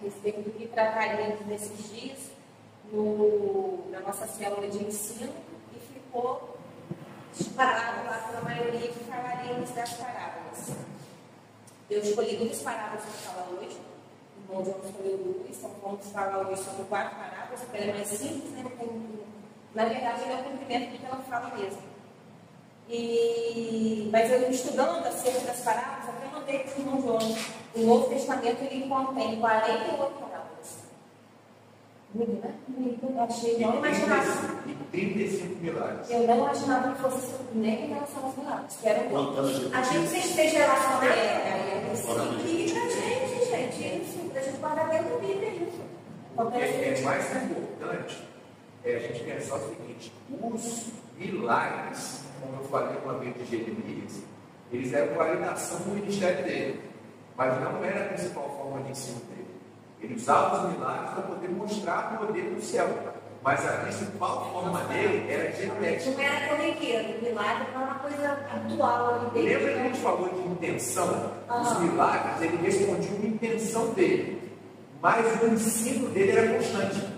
respeito do que trataríamos nesses dias na nossa célula de ensino e ficou disparado lá pela maioria que falaríamos das parábolas. Eu escolhi 2 parábolas para falar hoje, o irmão João escolheu 2, então vamos falar hoje sobre 4 parábolas, porque ela é mais simples, né? Na verdade, ele é o cumprimento do que ela fala mesmo. Mas eu estudando acerca das parábolas, até mandei para o irmão João. O Novo Testamento ele contém 48 parábolas. Muito, né? Muito, eu achei, não imaginava. E 35 milagres. Eu não imaginava que fosse nem em relação aos milagres, que eram muitos. A gente sempre fez relacionado. E pra gente, isso, a gente guarda bem no Bíblia isso. É mais importante a gente pensar o seguinte: os milagres, como eu falei uma vez de Jeremias, eles eram validação do ministério dele, mas não era a principal forma de ensino dele. Ele usava os milagres para poder mostrar o poder do céu, mas a principal forma dele era genética. Não era corriqueiro, o milagre era uma coisa atual. Lembra que a gente falou de intenção? Os milagres, ele respondia uma intenção dele, mas o ensino dele era constante.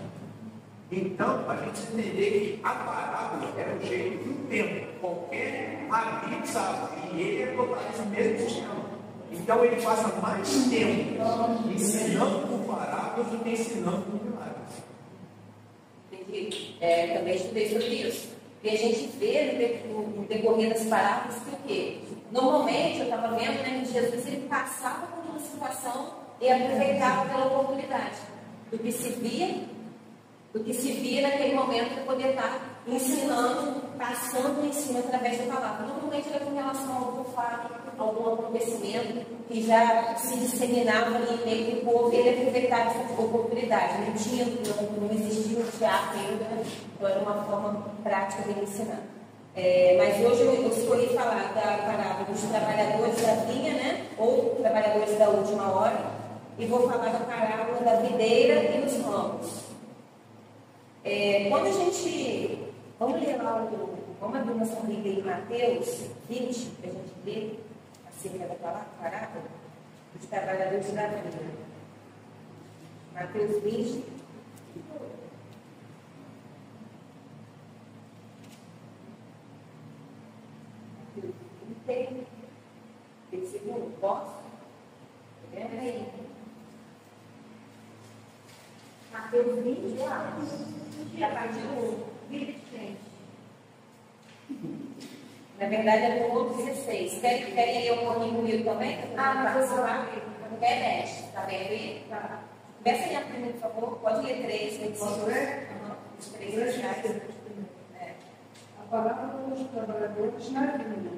Então, a gente entender que a parábola era o jeito do tempo. Qualquer rabino sabe, e ele é total esse mesmo sistema. Então, ele passa mais tempo ensinando por parábolas do que ensinando por milagres. Entendi. Também estudei sobre isso. E a gente vê no decorrer das parábolas que o quê? Normalmente, eu estava vendo, né, que Jesus ele passava por uma situação e aproveitava pela oportunidade do que se via naquele momento para poder estar ensinando, passando o ensino através da palavra. Normalmente era com relação a algum fato, algum acontecimento que já se disseminava ali em meio do povo e ele aproveitava essa oportunidade. Não existia um teatro ainda, então era uma forma prática de ensinar. Mas hoje eu escolhi falar da parábola dos trabalhadores da vinha, né? Ou trabalhadores da última hora, e vou falar da parábola da videira e dos ramos. Quando a gente. Vamos ler lá vamos abrir nossa Bíblia em Mateus 20, para a gente ver acerca da parábola dos trabalhadores da vinha. Mateus 20. Tem segundo? Posso? Lembra aí? Mateus 20, a partir do 20. Na verdade, é no 16. Querem ler um pouquinho comigo também? Mas eu vou lá. Repete, tá vendo aí? Tá. Começa aí a primeira, por favor. Pode ler 3, 25. Posso ler? Os 3 iniciais. A palavra dos trabalhadores na vinha.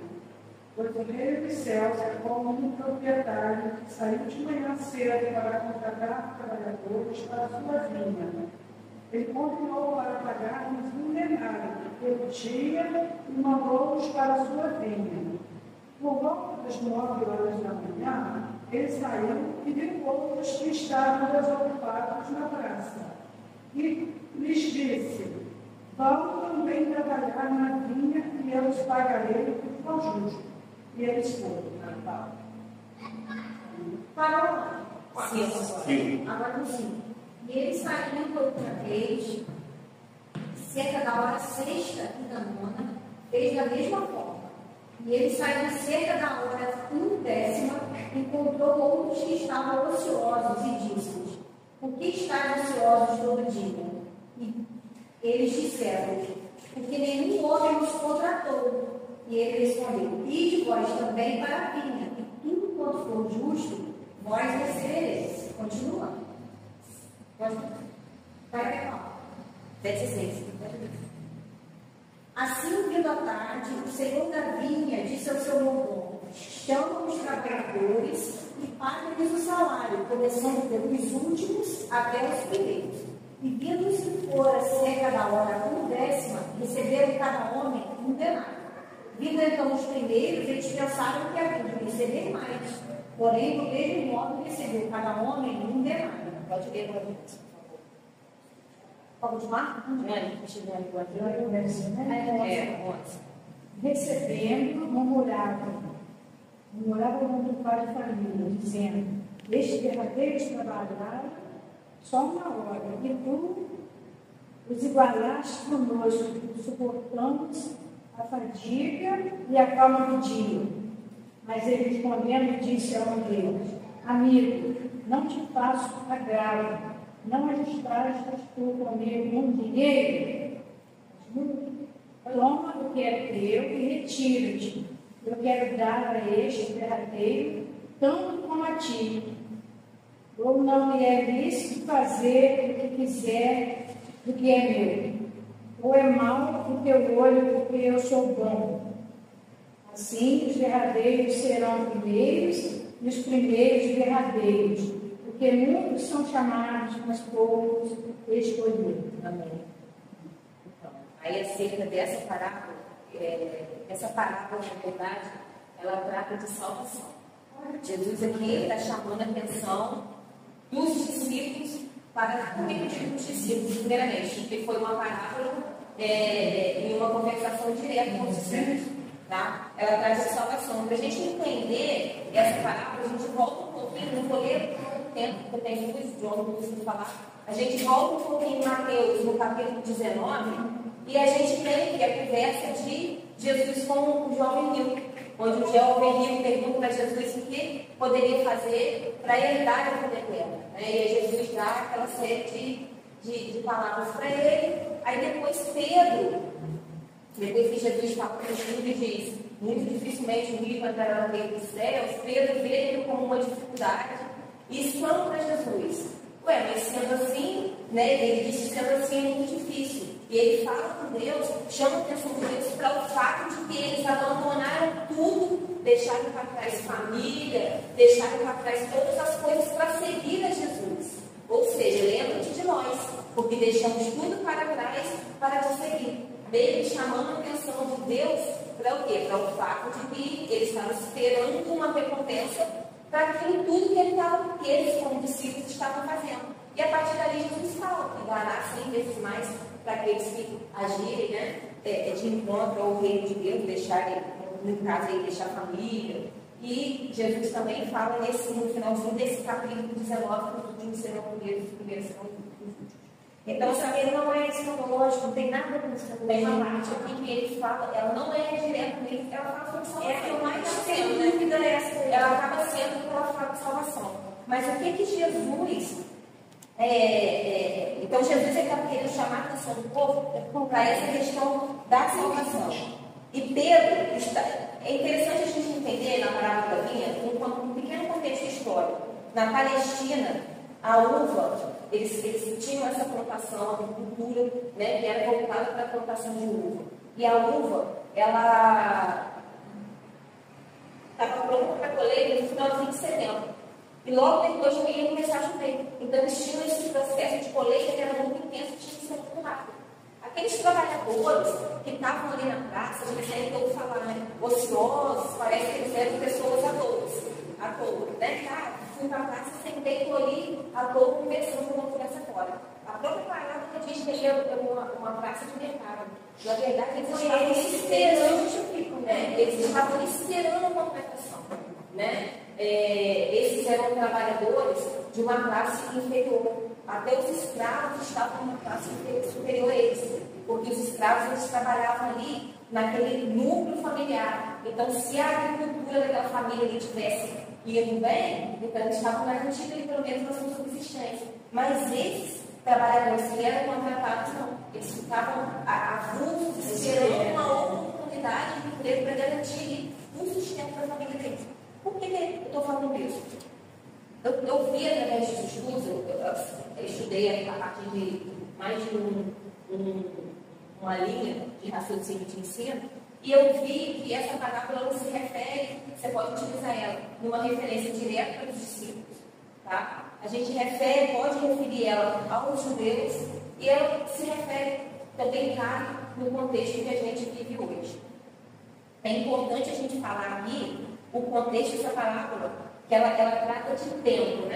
Pois o reino dos céus é como um proprietário que saiu de manhã cedo para contratar trabalhadores para a sua vinha. Ele convidou para pagar-nos um denário pelo dia e mandou-os para a sua vinha. Por volta das 9 horas da manhã, ele saiu e viu outros que estavam desocupados na praça. E lhes disse: vão também trabalhar na vinha e eu os pagarei o que for justo. E eles foram. Parou lá. Sim. Agora no 5. E eles saíram outra vez, cerca da hora sexta e da nona, fez da mesma forma. E eles saíram cerca da hora 1/10, encontrou outros que estavam ociosos e disse-lhes: por que estáis ociosos todo dia? E eles disseram: porque nenhum homem nos contratou. E ele respondeu: ide vós também para a vinha, e tudo quanto for justo, vós recebereis. Continuando. Vai pegar. 16. Assim, vindo à tarde, o senhor da vinha disse ao seu mordomo: chama os trabalhadores e paga-lhes o salário, começando pelos últimos até os primeiros. E vindo-se fora cerca da hora 1/10, receberam cada homem um denário. Vindo então os primeiros, eles pensaram que haviam de receber mais. Porém, do mesmo modo, recebeu cada homem um denário. Pode ler para mim, por favor. Pode continuar? Recebendo, murmuravam contra o pai de família, dizendo: estes derradeiros trabalharam só uma hora, e tu os igualaste conosco, suportamos a fadiga e a calma do dia. Mas ele respondendo disse ao deles: amigo, não te faço agravo, não ajustastes tu comigo um dinheiro? Toma o que é teu e retira-te. Eu quero dar a este derradeiro tanto como a ti. Ou não me é lícito fazer o que quiser do que é meu? Ou é mau o teu olho porque eu sou bom? Assim os derradeiros serão primeiros e os primeiros derradeiros, porque muitos são chamados, mas poucos escolhidos. Amém. Então, aí acerca dessa parábola, essa parábola, na verdade, ela trata de salvação. Jesus aqui está chamando a atenção dos discípulos para o que eu digo dos discípulos, primeiramente, porque foi uma parábola em uma conversação direta com os discípulos, tá? Ela traz a salvação. Para a gente entender essa parábola, a gente volta um pouquinho, não vou ler todo o tempo, porque eu tenho muitos jogos para falar. A gente volta um pouquinho em Mateus, no capítulo 19, e a gente tem a conversa de Jesus com o jovem rico, onde o jovem rico pergunta para Jesus o que poderia fazer para herdar a vida eterna. E aí Jesus dá aquela série de palavras para ele. Aí depois Pedro, depois que Jesus fala para ele, diz: muito dificilmente o rico entrará no reino dos céus. Pedro vê ele como uma dificuldade e exclama para Jesus: ué, mas sendo assim, ele diz que sendo assim é muito difícil. E ele fala com Deus, chama a atenção de Deus para o fato de que eles abandonaram tudo, deixaram para trás família, deixaram para trás todas as coisas para seguir a Jesus. Ou seja, lembra-te de nós, porque deixamos tudo para trás para te seguir. Ele chamando a atenção de Deus para o quê? Para o fato de que eles estavam esperando uma recompensa para aquilo tudo que eles, como discípulos, estavam fazendo. E a partir dali Jesus fala: enganar 100 vezes mais para aqueles que agirem, de encontro ao reino de Deus, deixarem, no caso aí, deixar a família. E Jesus também fala no finalzinho desse capítulo 19, que os últimos serão primeiros, os primeiros serão os últimos. Então, também não é escatológico, não tem nada com isso. Tem uma parte aqui que ele fala, ela não é diretamente, ela fala sobre salvação. É a mais sem dúvida essa. Ela acaba sendo porque ela fala de salvação. Mas o que Jesus... então Jesus está querendo chamar a atenção do povo para essa questão da salvação. E Pedro está... É interessante a gente entender na parábola da vinha um pequeno contexto histórico. Na Palestina, a uva, eles tinham essa plantação, a agricultura, que era voltada para a plantação de uva. E a uva, ela estava pronta para colheita no finalzinho de setembro. E logo depois já ia começar a chover. Então eles tinham esse processo de colheita que era muito intenso e tinha que ser muito rápido. Aqueles trabalhadores que estavam ali na praça, a gente sempre ouve falar, ociosos, parece que eles eram pessoas à toa, fui para a praça, sentei, estou ali, à toa, conversando com uma conversa fora. A própria palavra diz que ele é uma praça de mercado. Na verdade, eles estavam esperando a completação. Esses eram trabalhadores de uma classe inferior. Até os escravos estavam numa classe superior a eles, porque os escravos eles trabalhavam ali naquele núcleo familiar. Então, se a agricultura daquela família ali tivesse indo bem, então eles estavam garantidos ali pelo menos na sua subsistência. Mas esses trabalhadores que eram contratados, não. Eles ficavam avulsos, esperando uma oportunidade de emprego para garantir o sustento da família deles. Por que eu estou falando isso? Eu vi através dos estudos, eu estudei a partir de mais de uma linha de raciocínio de ensino, e eu vi que essa parábola não se refere, você pode utilizar ela numa referência direta para os discípulos. Tá? A gente pode referir ela aos judeus, e ela se refere também, claro, no contexto que a gente vive hoje. É importante a gente falar aqui o contexto dessa parábola, que ela trata de tempo,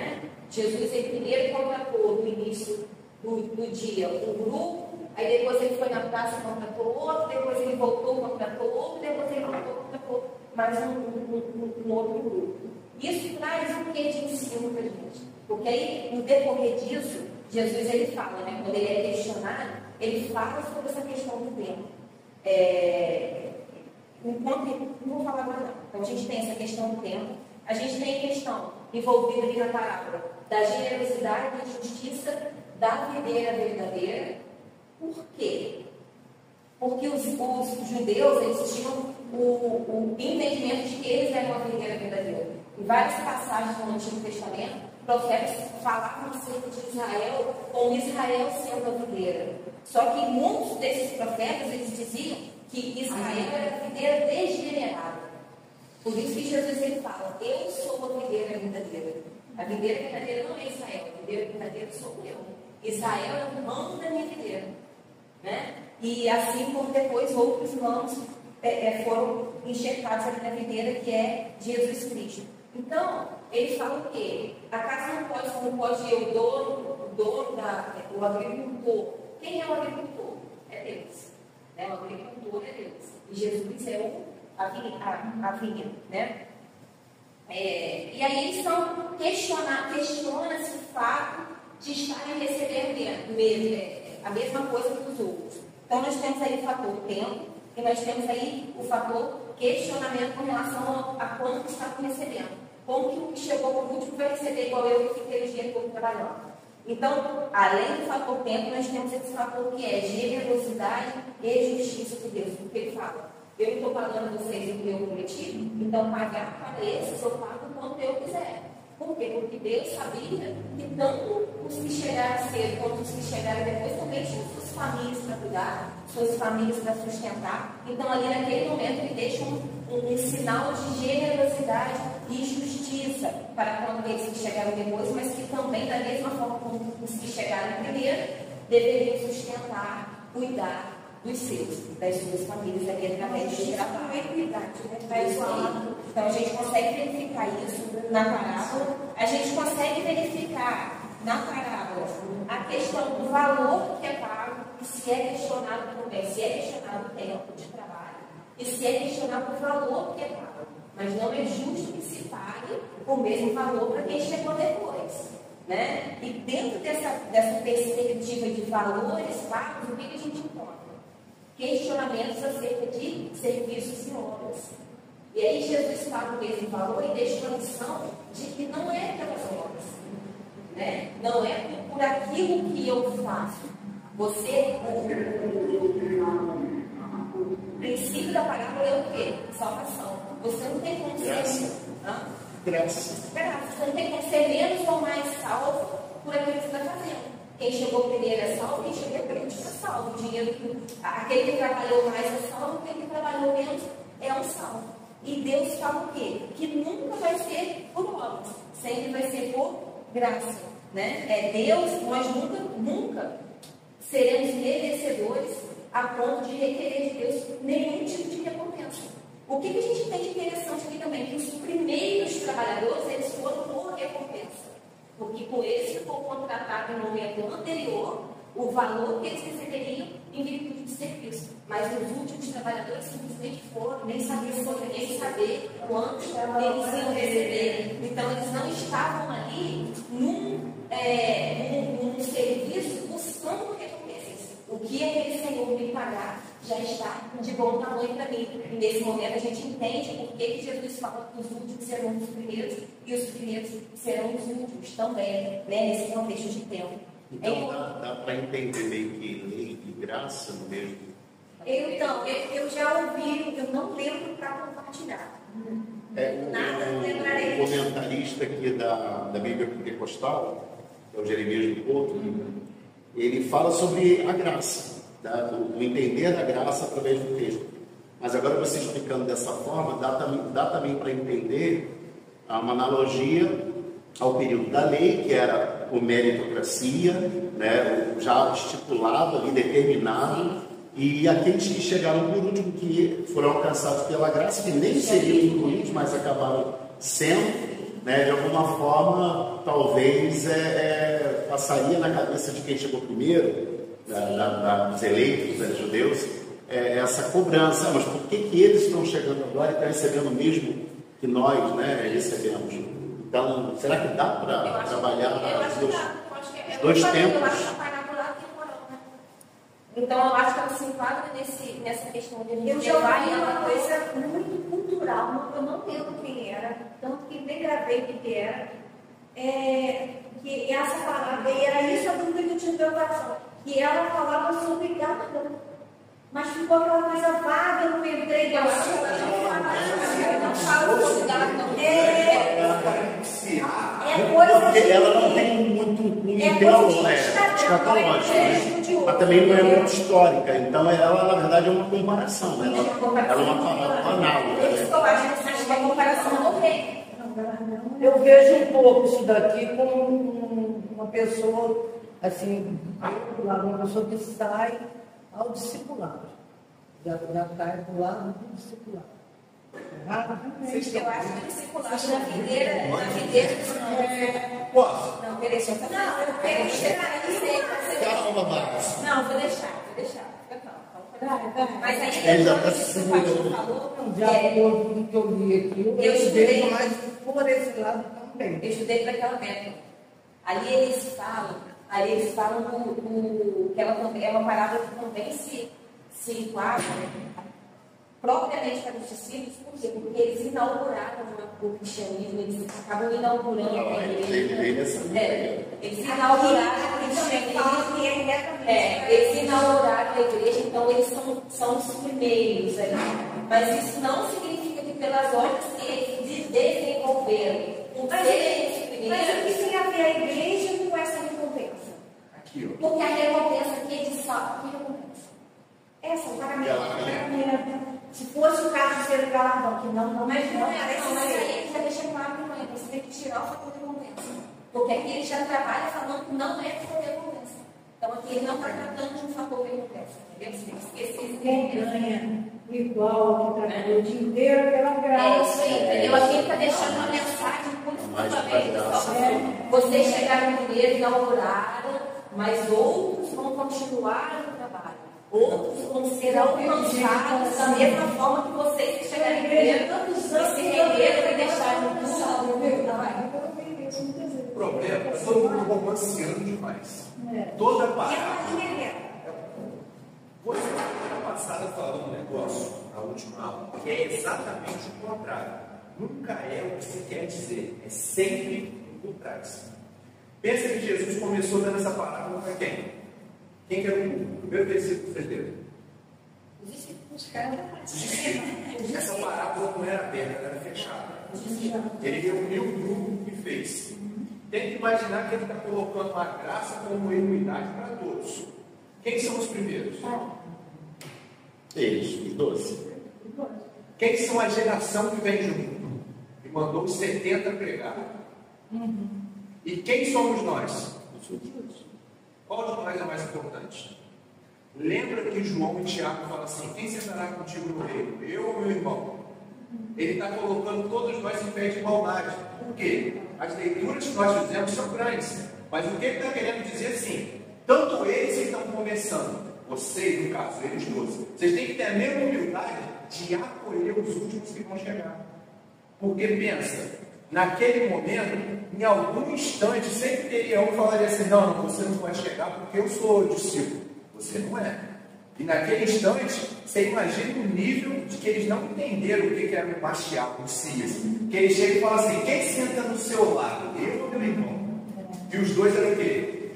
Jesus, ele primeiro contratou no início do dia um grupo, aí depois ele foi na praça e contratou outro, depois ele voltou e contratou outro, depois ele voltou e contratou mais um outro grupo. Isso traz um quê de ensino para a gente, porque aí, no decorrer disso, Jesus ele fala, né? Quando ele é questionado, ele fala sobre essa questão do tempo. Enquanto, não vou falar agora não. Então a gente tem essa questão do tempo, a gente tem a questão envolvida ali na parábola da generosidade, da justiça, da videira verdadeira. Por quê? Porque os judeus, eles tinham o entendimento de que eles eram a videira verdadeira. Em várias passagens no Antigo Testamento, profetas falavam acerca de Israel como Israel sendo a videira. Só que muitos desses profetas, eles diziam que Israel era a videira degenerada. Por isso que Jesus ele fala, eu sou a videira verdadeira. A videira verdadeira não é Israel, a videira verdadeira sou eu. Israel é o ramo da minha videira. Né? E assim como depois outros ramos foram enxertados ali na videira, que é Jesus Cristo. Então, ele fala o quê? A casa não pode ir o dono, o agricultor. Quem é o agricultor? É Deus. Né? O agricultor é Deus. E Jesus é a vinha. Né? E aí eles estão questiona-se o fato de estarem recebendo a mesma coisa que os outros. Então, nós temos aí o fator tempo e nós temos aí o fator questionamento com relação a quanto está recebendo. Como que o que chegou por último vai receber igual eu que fiquei o dia todo trabalhando. Então, além do fator tempo, nós temos esse fator que é generosidade e justiça de Deus. Porque ele fala, eu não estou pagando a vocês o que eu prometi, então pagar para esses eu pago quanto eu quiser. Por quê? Porque Deus sabia que tanto os que chegaram cedo quanto os que chegaram depois também tinham suas famílias para cuidar, suas famílias para sustentar. Então, ali naquele momento, ele deixa um sinal de generosidade e justiça para quando eles que chegaram depois, mas que também, da mesma forma como os que chegaram primeiro, deveriam sustentar, cuidar dos seus, das suas famílias ali através de trabalho. Então a gente consegue verificar isso na parábola, a gente consegue verificar na parábola a questão do valor que é pago e se é questionado também, se é questionado o tempo de trabalho e se é questionado o valor que é pago. Mas não é justo que se pague o mesmo valor para quem chegou depois. Né? E dentro dessa perspectiva de valores pagos, o que a gente encontra? Questionamentos acerca de serviços e obras. E aí Jesus fala o mesmo valor e deixa uma lição de que não é pelas obras, né? Não é por aquilo que eu faço. O princípio da parábola é o quê? Salvação. Você não tem como ser Graça. Você não tem como ser menos ou mais salvo por aquilo que você está fazendo. Quem chegou primeiro é salvo, quem chegou primeiro está salvo. Aquele que trabalhou mais é salvo, aquele que trabalhou menos é um salvo. E Deus fala o quê? Que nunca vai ser por obras, sempre vai ser por graça. Né? Deus, nós nunca seremos merecedores a ponto de requerer de Deus nenhum tipo de recompensa. O que a gente tem de interessante aqui também? Que os primeiros trabalhadores, eles foram por recompensa. Porque com eles ficou contratado no momento anterior o valor que eles receberiam em virtude de serviço. Mas os últimos trabalhadores simplesmente foram, nem saber quanto eles iam receber. Então, eles não estavam ali num serviço buscando recompensas. O que aquele Senhor me pagar já está de bom tamanho para mim. E nesse momento a gente entende por que Jesus fala que os últimos serão os primeiros e os primeiros serão os últimos também, né? Nesse contexto de tempo. Então dá para entender meio que lei e graça no mesmo. Então, eu já ouvi, eu não lembro para compartilhar. O comentarista aqui da Bíblia Pentecostal, que é o Jeremias do Couto, ele fala sobre a graça, do entender da graça através do texto. Mas agora você explicando dessa forma, dá também para entender uma analogia ao período da lei, que era a meritocracia, né, já estipulado ali, determinado, e aqueles que chegaram por último, que foram alcançados pela graça, que nem seriam incluídos, mas acabaram sendo, né, de alguma forma, talvez passaria na cabeça de quem chegou primeiro, dos eleitos, dos judeus, essa cobrança. Mas por que eles estão chegando agora e estão recebendo o mesmo que nós, né, recebemos? Então, será que dá para trabalhar? Eu acho que Dois eu tempos. acho que a parábola é temporal, né? Então eu acho que ela se enquadra nessa questão de a gente Eu já levar ouvi uma ela coisa muito cultural, eu não lembro quem era, tanto que nem gravei o que era, que essa palavra, e era isso a dúvida que eu tinha no meu coração, que ela falava sobre gata, mas ficou aquela coisa vaga, eu não entrei Eu acho que ela não fala sobre gata. Porque ela não tem muito teológico, escatológico, né? Mas também não é muito histórica. Então ela, na verdade, é uma comparação. Ela é uma palavra análoga. Por isso que eu acho que uma comparação do rei. Eu vejo um pouco isso daqui como uma pessoa, assim, uma pessoa que sai ao discipulado. Já cai do lado do discipulado. Eu acho que o discipulado na videira não. Posso? Não, peraí, deixa eu fazer. Não, eu vou chegar aí. Calma, Marcos. Não, vou deixar. Fica calmo. Mas aí, Ele já depois está que o pastor falou, De acordo com o que eu li aqui, Eu estudei. vejo mais por esse lado também. eu estudei para aquela método. Ali eles falam que ela também é uma palavra que também se enquadra propriamente para os discípulos, por quê? Porque eles inauguraram o cristianismo, eles acabam inaugurando a igreja. Eles inauguraram o cristianismo. Eles inauguraram a igreja, então eles são os primeiros ali. Mas isso não significa que pelas obras que eles desenvolveram, por serem os primeiros. Mas o que tem a ver a igreja com essa recompensa? Aqui, ó. Porque a recompensa aqui é de sal. Que recompensa? Essa, o pagamento. Se fosse o caso de ser o galardão, que não parece Mas ser. aí ele já deixa claro que não é. Você tem que tirar o fator recompensa. Porque aqui ele já trabalha falando que não é fator recompensa. Então aqui ele não está tratando de um fator recompensa. Entendeu? Você tem que esquecer esse Quem ganha igual ao que trabalhou o dia inteiro pela graça. É isso aí, entendeu? Aqui ele está deixando uma mensagem positivamente. Vocês chegaram primeiro, inauguraram, mas outros vão continuar no trabalho. Outros vão ser alcançados da mesma forma que vocês que chegaram primeiro e se renderam e deixaram tudo. O problema é que todo mundo romanceando demais. Toda palavra. Você na passada falou um negócio, na última aula, que é exatamente o contrário. Nunca é o que você quer dizer, é sempre por trás. Pensa que Jesus começou dando essa parábola para quem? Quem que era o público? Primeiro versículo que você leu. Essa parábola não era aberta, ela era fechada. Ele reuniu o grupo e fez. Tem que imaginar que ele está colocando uma graça como equidade para todos. Quem são os primeiros? Eles, os 12. Quem são a geração que vem junto? Que mandou os 70 pregar. E quem somos nós? Qual de nós é mais importante? Lembra que João e Tiago falam assim: quem sentará contigo no reino? Eu ou meu irmão? Ele está colocando todos nós em pé de igualdade. Por quê? As leituras que nós fizemos são grandes. Mas o que ele está querendo dizer assim? Tanto eles que estão começando, vocês, no caso, eles 12, vocês têm que ter a mesma humildade de acolher os últimos que vão chegar. Porque pensa, naquele momento, em algum instante, sempre teria um que falaria assim: não, você não vai chegar porque eu sou discípulo. Você não é. E naquele instante, você imagina o nível de que eles não entenderam o que era o Mashiach, o Messias. Que eles chegam e falam assim: quem senta no seu lado? Eu ou meu irmão? E os dois eram o quê?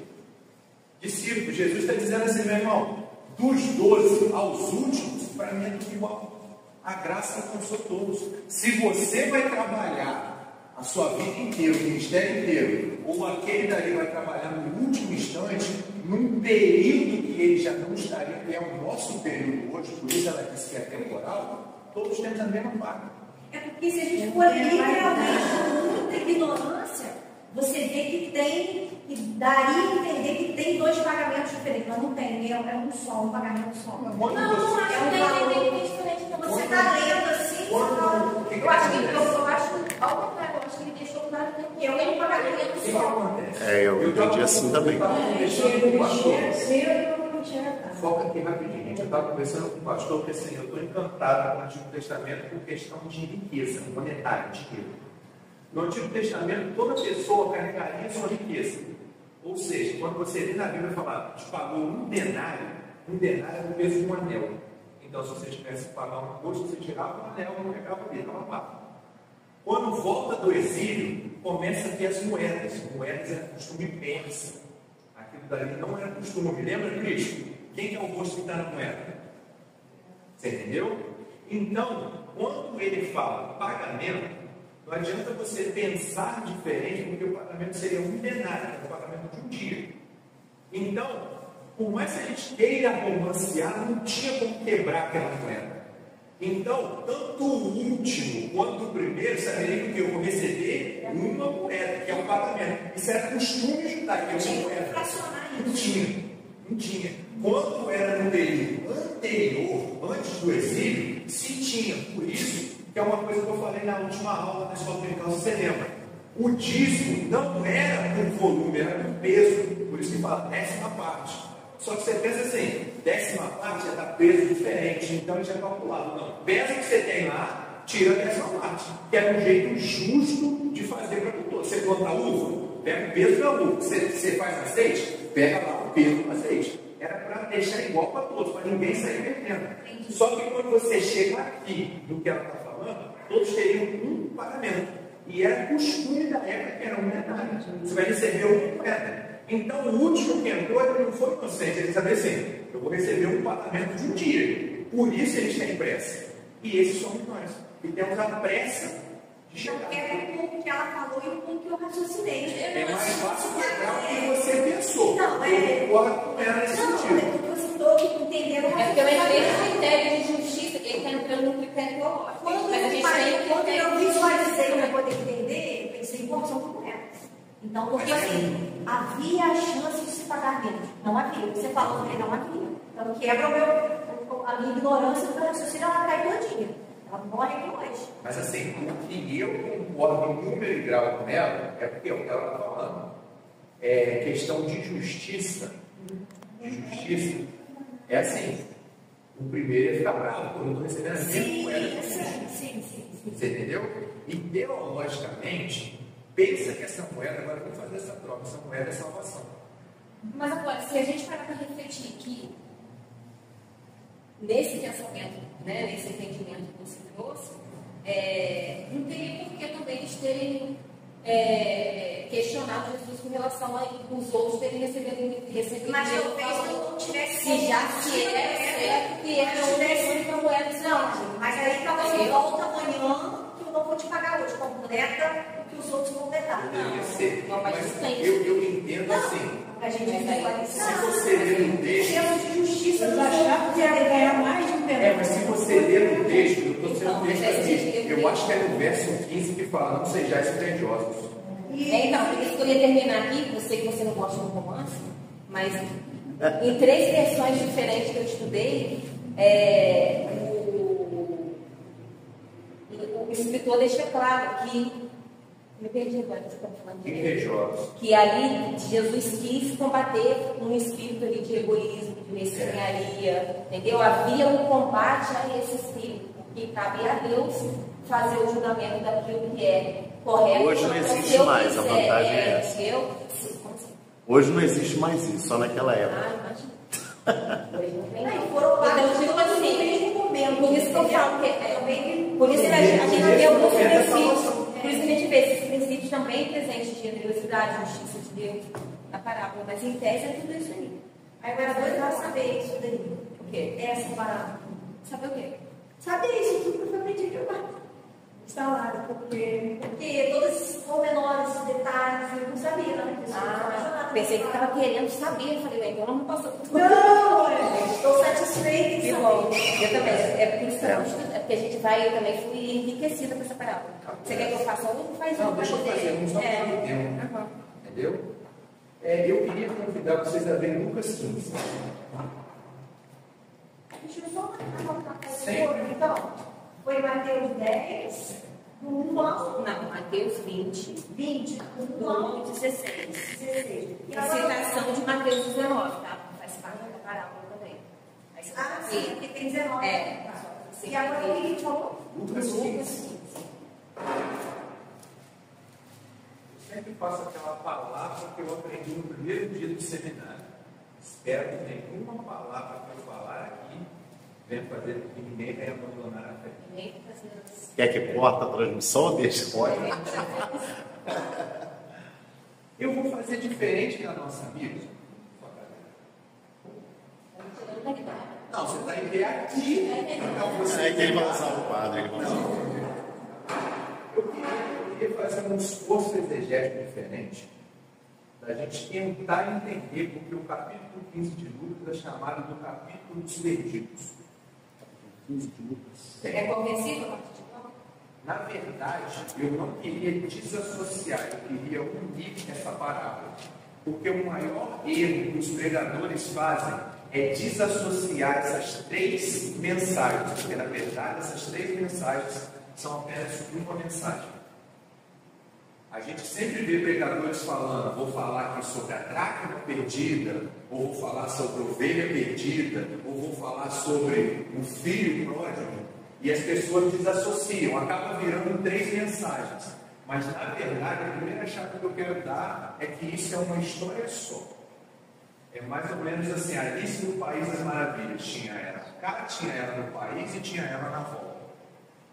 Discípulos. Jesus está dizendo assim: meu irmão, dos 12 aos últimos, para mim é tudo igual. A graça alcançou todos. Se você vai trabalhar a sua vida inteira, o ministério inteiro, ou aquele dali vai trabalhar no último instante, num período que ele já não estaria, que é o nosso período hoje, por isso ela disse que é temporal, todos temos a mesma vaga. É porque se a gente for literalmente com muita ignorância, você vê que daria a entender que tem dois pagamentos diferentes. Mas não tem, é um só, um pagamento só. Não, acho que tem diferente. Então você está lendo assim, eu acho ao contrário, eu acho que ele deixou claro que é o mesmo pagamento só. Eu entendi assim também. Foca aqui rapidinho, gente. Eu estava conversando com o pastor, porque assim, eu estou encantado com o Antigo Testamento por questão de riqueza monetária, dinheiro. No Antigo Testamento, toda pessoa carregaria sua riqueza. Ou seja, quando você lê na Bíblia falar, te pagou um denário é o peso de um anel. Então, se você tivesse que pagar uma coisa, você tirava o anel, não pegava ali, estava pago. Quando volta do exílio, começa a ter as moedas. Moedas era costume pensa. Aquilo dali não era costume. Lembra, Cristo? Quem que é o rosto que está na moeda? Você entendeu? Então, quando ele fala pagamento, não adianta você pensar diferente, porque o pagamento seria um denário, que é o pagamento de um dia. Então, por mais que a gente queira romancear, não tinha como quebrar aquela moeda. Então, tanto o último quanto o primeiro saberiam que eu vou receber uma moeda, que é o pagamento. Isso era costume judaico, que é uma moeda. Não tinha. Quando era no período anterior, antes do exílio, se tinha. Por isso, que é uma coisa que eu falei na última aula na escola dominical, você lembra? O dízimo não era por volume, era por peso. Por isso que fala 10ª parte. Só que você pensa assim, 10ª parte é da peso diferente, então a gente é calculado. Não, pesa o que você tem lá, tira a 10ª parte, que é um jeito justo de fazer para o todo. Você planta uva, pega o peso da uva. Você faz azeite, pega lá o peso do azeite. Era para deixar igual para todos, para ninguém sair perdendo. Só que quando você chega aqui, no que ela está falando, todos teriam um pagamento. E era costume da época que era um denário. Você vai receber uma moeda. Então, o último que entrou, ele não foi inocente, ele sabia assim, eu vou receber um pagamento de um dia. Por isso eles têm pressa. E esses somos nós. E temos a pressa de chegar. Porque é o ponto que ela falou e o ponto que eu raciocinei. É mais fácil quebrar o que você pensou. Não, eu concordo com ela nesse sentido. É porque eu estou entendendo. É porque eu entrei no critério de justiça, que ele está entrando no critério teológico. Quando eu visualizei para poder entender, eu pensei em porção de moedas. Então, porque assim, havia a chance de se pagar menos. Não havia. Você falou que não havia. Então, quebra a minha ignorância do raciocínio, ela cai todinha. Ela morre aqui hoje. Mas assim, o que eu concordo em número e grau com ela, é porque é o que ela está falando. É questão de justiça. É assim. O primeiro é ficar bravo, quando eu estou recebendo as mesmas moedas. Sim. Você entendeu? E teologicamente, pensa que essa moeda, agora vamos fazer essa troca, essa moeda é salvação. Mas agora, se a gente parar para refletir aqui, nesse pensamento, né, nesse entendimento que você trouxe, não teria por que também eles terem questionado Jesus com relação a os outros terem recebido. Mas talvez não tivesse. Se já se era certo que era uma única moeda. Não, mas aí talvez volta amanhã que eu não vou te pagar hoje. Completa o que os outros vão completar. Eu entendo assim. A gente vai se você ler um texto. Temos de justiça. Eles achavam que ia ganhar mais de um tempo. Mas se você ler um texto, eu estou sendo texto aqui, eu acho que é no verso 15 que fala, não sejais invejosos. Então, por isso que eu ia terminar aqui, eu sei que você não gosta do romance, mas em 3 versões diferentes que eu estudei, o escritor deixa claro que, me perdi agora, você está falando Invejosos. que ali Jesus quis combater um espírito ali de egoísmo, de mesquinharia, entendeu? Havia um combate a esse espírito, porque cabia a Deus fazer o julgamento daquilo que é correto. Hoje não existe mais, a vantagem é essa. Hoje não existe mais isso, só naquela época. Hoje não tem. Então, tipo assim, por isso que eu falo que por isso que a gente vê alguns princípios, por isso que a gente vê esses princípios também presentes de generosidade, justiça de Deus na parábola, mas em tese é tudo isso aí. Aí agora dois vai saber isso daí. O quê? Essa parábola. Saber o quê? Saber isso tudo que eu aprendi que eu instalado, porque todos esses pormenores, esses detalhes, eu não sabia, né? Pensei que estava querendo saber, falei, então não posso. Não, estou satisfeita em Que saber. bom, eu também. É por isso que a gente vai, eu também fui enriquecida com essa parábola. Você quer que eu faça um? Faz um. Não, deixa eu fazer um, só para o tempo. Entendeu? Eu queria convidar vocês a ver Lucas 15. Deixa eu só anotar Sempre. então. Foi Mateus 10, do 1 ao Não, Mateus 20, 20, do 1 do ao 1 ao 16. 16. E a citação de Mateus 19, tá? Faz parte da parábola também. Aí você Ah, sim, porque tem 19. E agora agora o que ele falou? Lucas 15. sempre faço aquela palavra que eu aprendi no primeiro dia do seminário. Espero que nenhuma palavra que eu falar aqui venha fazer com que ninguém venha abandonar a fé. Quer que corta a transmissão ou deixa? Pode. Eu vou fazer diferente da nossa amiga. Não, você está em pé aqui. Então você É que ele vai usar o quadro. Ele vai usar. Eu queria fazer um esforço exegético diferente, da gente tentar entender porque o capítulo 15 de Lucas é chamado do capítulo dos perdidos. 15 de Lucas. É compreensível? Na verdade, eu não queria desassociar, eu queria unir essa parábola. Porque o maior erro que os pregadores fazem é desassociar essas três mensagens, porque na verdade essas três mensagens são apenas uma mensagem. A gente sempre vê pregadores falando, vou falar aqui sobre a dracma perdida, ou vou falar sobre a ovelha perdida, ou vou falar sobre o filho pródigo, e as pessoas desassociam, acabam virando três mensagens. Mas na verdade, a primeira chave que eu quero dar é que isso é uma história só. É mais ou menos assim, Alice no País das Maravilhas, tinha ela cá, tinha ela no país e tinha ela na volta.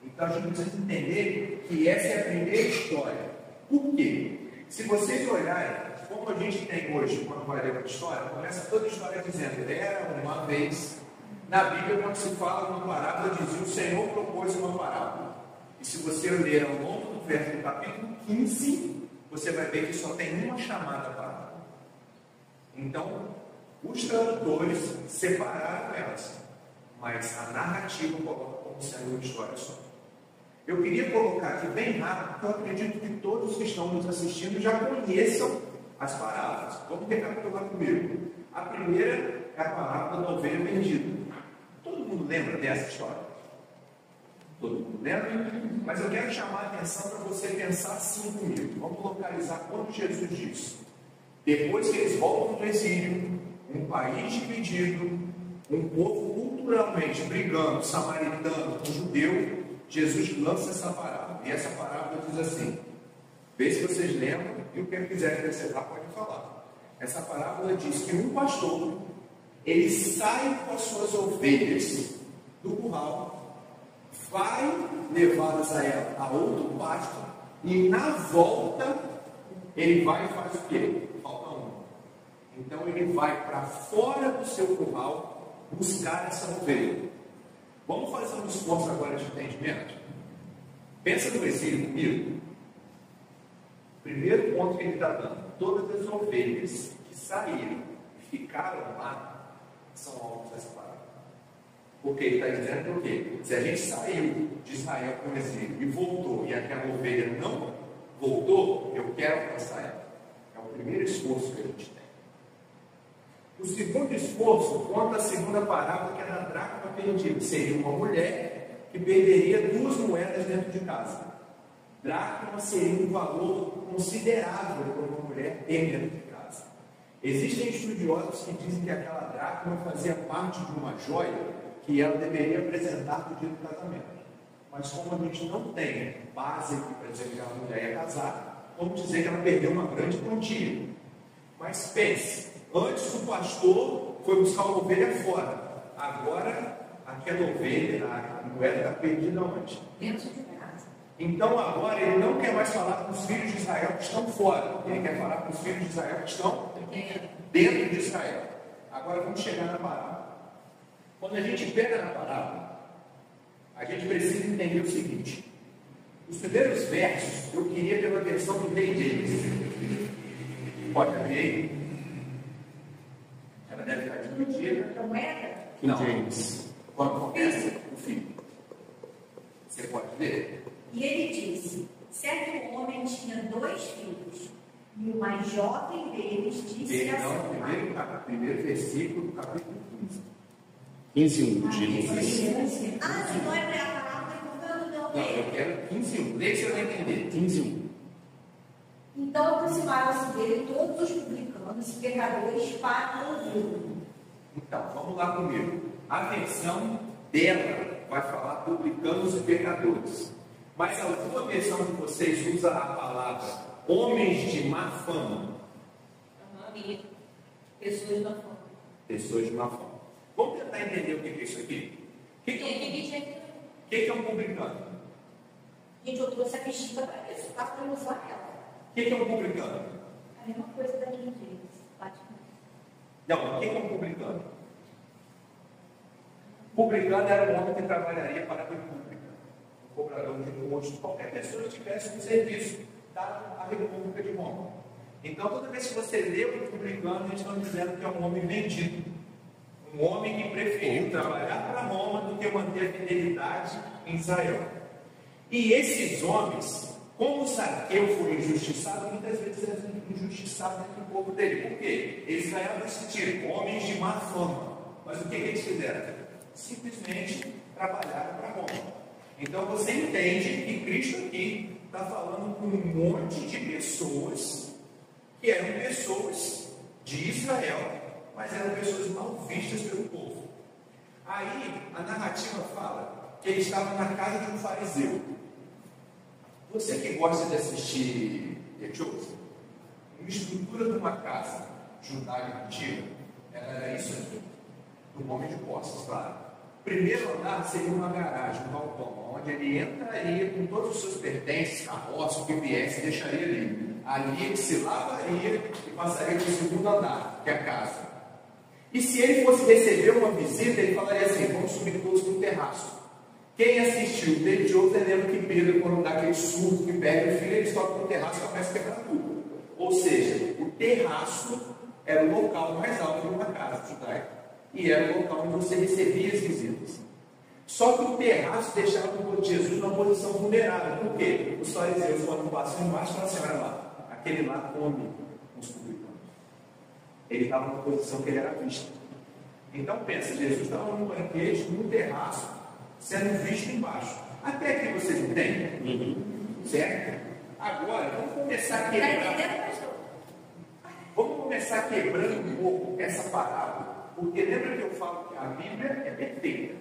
Então a gente precisa entender que essa é a primeira história. Por quê? Se vocês olharem, como a gente tem hoje, quando vai ler uma história, começa toda a história dizendo, era uma vez. Na Bíblia, quando se fala uma parábola, dizia, o Senhor propôs uma parábola. E se você ler ao longo do verso do capítulo 15, você vai ver que só tem uma chamada parábola. Então, os tradutores separaram elas, mas a narrativa coloca como sendo uma história só. Eu queria colocar aqui bem rápido, porque eu acredito que todos que estão nos assistindo já conheçam as parábolas. Vamos recapitular comigo. A primeira é a parábola da ovelha perdida. Todo mundo lembra dessa história? Todo mundo lembra? Mas eu quero chamar a atenção para você pensar assim comigo. Vamos localizar quando Jesus disse. Depois que eles voltam do exílio, um país dividido, um povo culturalmente brigando, samaritano com judeu, Jesus lança essa parábola. E essa parábola diz assim, vê se vocês lembram, e o que quiser acrescentar pode falar. Essa parábola diz que um pastor, ele sai com as suas ovelhas do curral, vai levá-las a outro pasto, e na volta, ele vai e faz o quê? Falta um. Então ele vai para fora do seu curral buscar essa ovelha. Vamos fazer um esforço agora de entendimento? Pensa no exílio comigo. Primeiro ponto que ele está dando: todas as ovelhas que saíram e ficaram lá são alvos dessa parábola. Porque ele está dizendo o quê? Se a gente saiu de Israel com o exílio e voltou, e aquela ovelha não voltou, eu quero alcançar ela. É o primeiro esforço que a gente tem. O segundo esforço conta a segunda parábola, que é da dracma perdida. Seria uma mulher que perderia 2 moedas dentro de casa. Dracma seria um valor considerável para uma mulher ter dentro de casa. Existem estudiosos que dizem que aquela dracma fazia parte de uma joia que ela deveria apresentar no dia do casamento. Mas como a gente não tem base aqui para dizer que a mulher ia casar, vamos dizer que ela perdeu uma grande quantia. Mas pense, antes o pastor foi buscar uma ovelha fora. Agora, aquela ovelha, a moeda está perdida onde? Dentro de casa. Então agora ele não quer mais falar com os filhos de Israel que estão fora. Ele quer falar com os filhos de Israel que estão dentro de Israel. Agora vamos chegar na parábola. Quando a gente pega na parábola, a gente precisa entender o seguinte. Os primeiros versos, eu queria pela versão do Rei James. Pode abrir aí? Ela deve estar dividida. Moeda? Não. Quando começa o fim. Você pode ver? E ele disse: certo homem tinha 2 filhos, e o mais jovem deles disse a seu pai. Primeiro versículo do capítulo 15 de Lucas. Se não é para a palavra, então não Não, eu quero 15:1. Lê se eu não entender. 15:1. Então aproximaram-se dele todos os publicanos e pecadores para ouvi-lo. Então, vamos lá comigo. A versão dela vai falar publicanos e pecadores. Mas alguma versão de vocês usa a palavra homens de má fama? E pessoas de má fama. Pessoas de má fama. Vamos tentar entender o que é isso aqui? O que é um publicano? Gente, eu trouxe a bexiga para isso, tá? Para usar ela. O que é um publicano? A mesma coisa da King James. Não, o que é um publicano? Publicano era um homem que trabalharia para a república, um cobrador de imposto, qualquer pessoa que tivesse um serviço dado à República de Roma. Então, toda vez que você lê o publicano, eles estão dizendo que é um homem vendido, um homem que preferiu trabalhar para Roma do que manter a fidelidade em Israel. E esses homens, como Zaqueu foi injustiçado, muitas vezes é injustiçado dentro do povo dele. Por quê? Eles ganharam esse tipo, homens de má fama. Mas o que eles fizeram? Simplesmente trabalharam para Roma. Então você entende que Cristo aqui está falando com um monte de pessoas que eram pessoas de Israel, mas eram pessoas mal vistas pelo povo. Aí a narrativa fala que ele estava na casa de um fariseu. Você que gosta de assistir The Chosen, uma estrutura de uma casa judaica antiga, era isso aqui, do homem de posses, claro. Primeiro andar seria uma garagem, um balcão, onde ele entraria com todos os seus pertences, carroça, o que viesse, deixaria ali. Ali ele se lavaria e passaria para o segundo andar, que é a casa. E se ele fosse receber uma visita, ele falaria assim: vamos subir todos para o terraço. Quem assistiu o The Chosen lembra que Pedro, quando dá aquele surto que pega o filho, ele sobe para o terraço e começa a quebrar tudo. Ou seja, o terraço era o local mais alto de uma casa judaica. E era o local onde você recebia as visitas. Só que o terraço deixava Jesus numa posição vulnerável. Por quê? Os fariseus, quando passam embaixo, falam assim: olha lá, aquele lá come os publicanos. Ele estava numa posição que ele era visto. Então pensa, Jesus estava num banquete, num terraço, sendo visto embaixo. Até aqui vocês entendem? Certo? Agora, vamos começar a quebrar. Vamos começar quebrando um pouco essa parábola. Porque lembra que eu falo que a Bíblia é perfeita,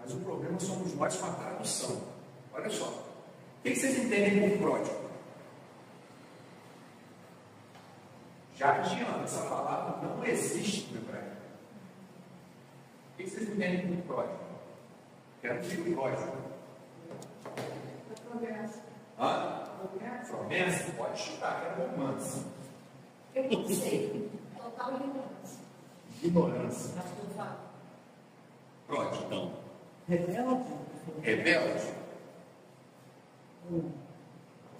mas o problema somos nós com a tradução. Olha só. O que vocês entendem por pródigo? Já adianta, essa palavra não existe no hebraico. O que vocês entendem por pródigo? Quero dizer pródigo. Promessa. Hã? Promessa? Pode chutar, quero romance. Eu não sei. Total ignorância. Ignorância. Mas tu fala. Pródigo. Então. Rebelde? Rebelde.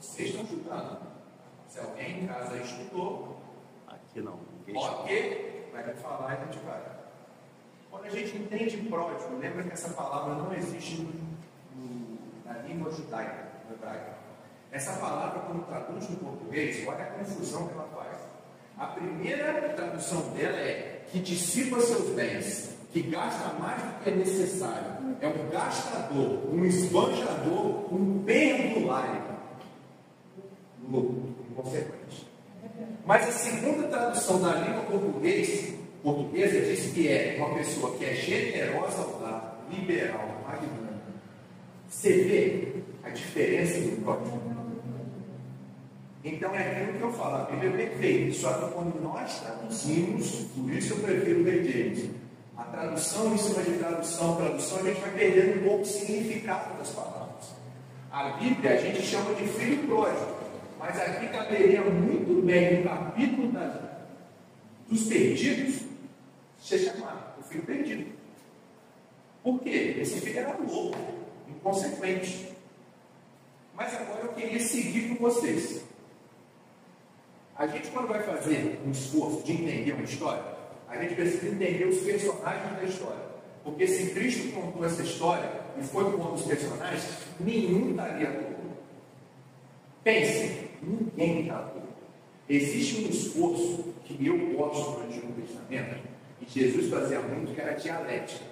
Vocês estão chutando. Se alguém em casa estudou, Aqui não. ok, vai me falar e a gente vai. Quando a gente entende pródigo, lembra que essa palavra não existe na língua judaica, no hebraico. Essa palavra, quando traduz no português, olha a confusão que ela faz. A primeira tradução dela é que dissipa seus bens, que gasta mais do que é necessário. É um gastador, um esbanjador, um perdulário. Louco, inconsequente. Mas a segunda tradução da língua portuguesa diz que é uma pessoa que é generosa ao dar, liberal, magnânima. Você vê a diferença do pródigo? Então é aquilo que eu falo, a Bíblia é perfeita, só que quando nós traduzimos, por isso eu prefiro ler James, a tradução em cima de tradução, a gente vai perdendo um pouco o significado das palavras. A Bíblia a gente chama de filho pródigo, mas aqui caberia muito bem no capítulo dos perdidos, você chamar o filho perdido. Por quê? Esse filho era louco, inconsequente. Mas agora eu queria seguir com vocês. A gente, quando vai fazer um esforço de entender uma história, a gente precisa entender os personagens da história. Porque se Cristo contou essa história e foi com os personagens, nenhum estaria à toa. Pense, ninguém está à toa. Existe um esforço que eu gosto do Antigo Testamento, e Jesus fazia muito, que era dialética.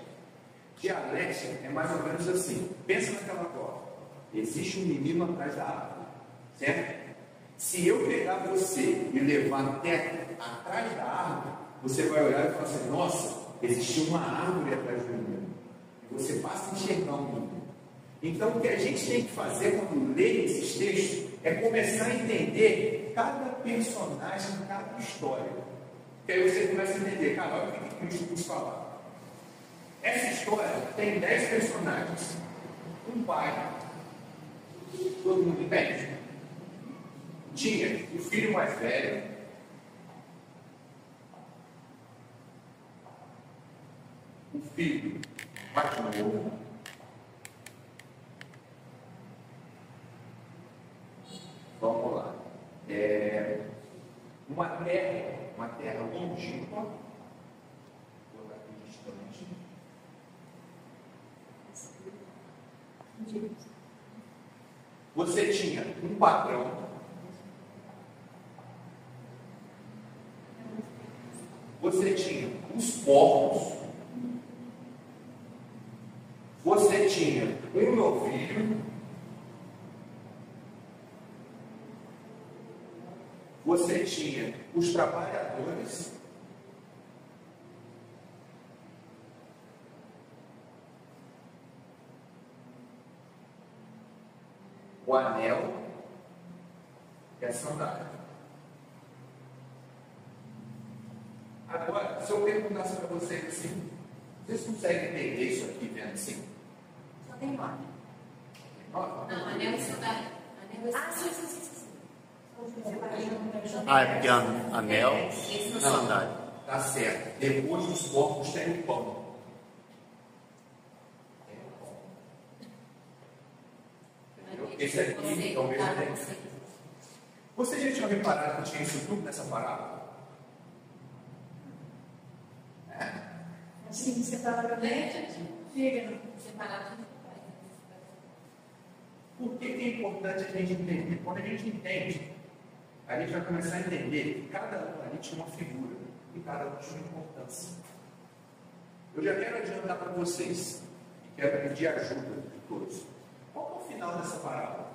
Dialética é mais ou menos assim. Pensa naquela prova. Existe um menino atrás da árvore, certo? Se eu pegar você e levar até atrás da árvore, você vai olhar e falar assim: nossa, existe uma árvore atrás do menino. E você passa a enxergar um menino. Então, o que a gente tem que fazer quando lê esses textos é começar a entender cada personagem, cada história. Que aí você começa a entender, cara, olha o que Cristo quis falar. Essa história tem 10 personagens. Um pai, todo mundo entende? Tinha o filho mais velho, o filho mais novo, vamos lá, uma terra longínqua, vou botar aqui distante. Você tinha um patrão, você tinha os porcos, você tinha um novilho, você tinha os trabalhadores, o anel e a sandália. Agora, se eu perguntasse para vocês assim, vocês conseguem entender isso aqui vendo assim? Só tem 9. Nove? Não, anel e sandália. Ah, sim. Ah, é porque anel e sandália. Tá certo. Depois dos porcos tem o pão. Entendeu? Esse aqui é o mesmo tempo. Vocês já tinham reparado que tinha isso tudo nessa parábola? Assim, separado. Fígado. Separado. Por que é importante a gente entender? Quando a gente entende, a gente vai começar a entender que cada um ali tinha uma figura e cada um tinha uma importância. Eu já quero adiantar para vocês e quero pedir ajuda de todos. Qual é o final dessa parábola?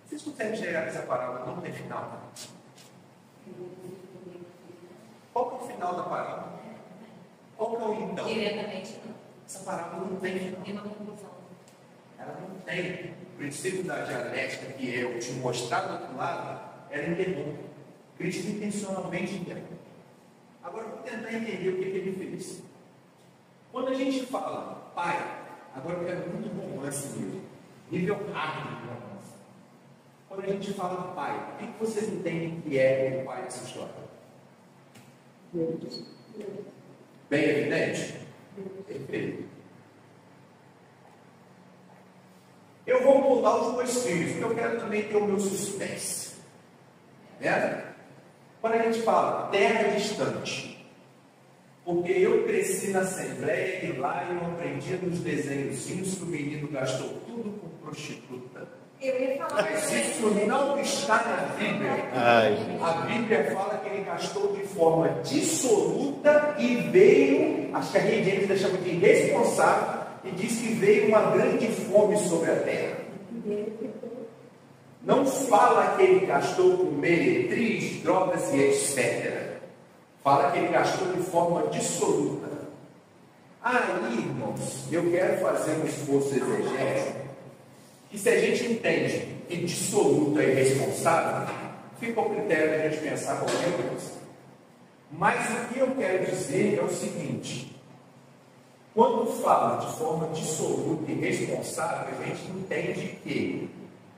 Vocês conseguem chegar nessa parábola não tem final? Qual é o final da parábola? Qual é o então? Diretamente não. Essa parábola não tem final. Tem uma conclusão. Ela não tem. O princípio da dialética que eu te mostrar do outro lado, ela interrompe. Cristo intencionalmente interrompe. Agora eu vou tentar entender o que ele fez. Quando a gente fala pai, agora eu quero muito romance mesmo. Nível rápido de romance. Quando a gente fala pai, o que vocês entendem que é o pai dessa história? Bem evidente? Perfeito. Eu vou pular os dois filhos, porque eu quero também ter o meu suspense. Né? Quando a gente fala terra distante, porque eu cresci na Assembleia e lá eu aprendi nos desenhozinhos que o menino gastou tudo com prostituta. Eu ia falar. Mas isso não está na Bíblia. A Bíblia fala que ele gastou de forma dissoluta e veio, acho que a Ria James chama de irresponsável, e diz que veio uma grande fome sobre a terra. Não fala que ele gastou com meretriz, drogas e etc. Fala que ele gastou de forma dissoluta. Aí, irmãos, eu quero fazer um esforço exegético. E se a gente entende que dissoluto é irresponsável, fica ao critério da gente pensar qualquer coisa. Mas o que eu quero dizer é o seguinte: quando fala de forma dissoluta e irresponsável, a gente entende que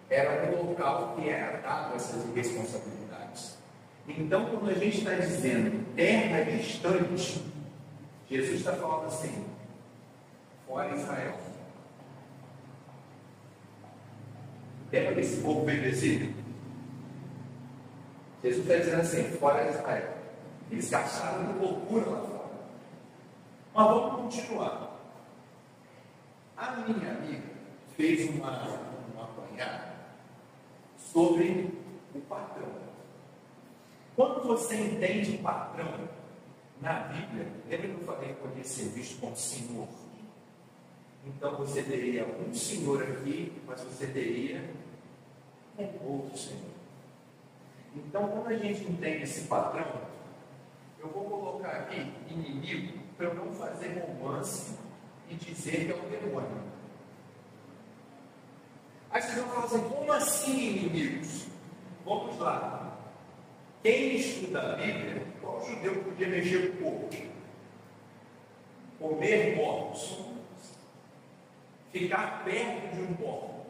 era um local que era dado essas irresponsabilidades. Então, quando a gente está dizendo terra distante, Jesus está falando assim, fora Israel. Lembra desse povo bendecido? Jesus está dizendo assim, fora Israel. Eles gastaram uma loucura lá fora. Mas vamos continuar. A minha amiga fez um apanhado sobre o patrão. Quando você entende patrão na Bíblia, lembra que eu falei que poderia ser visto como senhor? Então você teria um senhor aqui, mas você teria outro senhor. Então, quando a gente entende esse patrão, eu vou colocar aqui inimigo para eu não fazer romance e dizer que é um demônio. Aí vocês vão falar assim, como assim inimigos? Vamos lá. Quem estuda a Bíblia, qual judeu podia mexer com o corpo? Comer porcos. Ficar perto de um porco.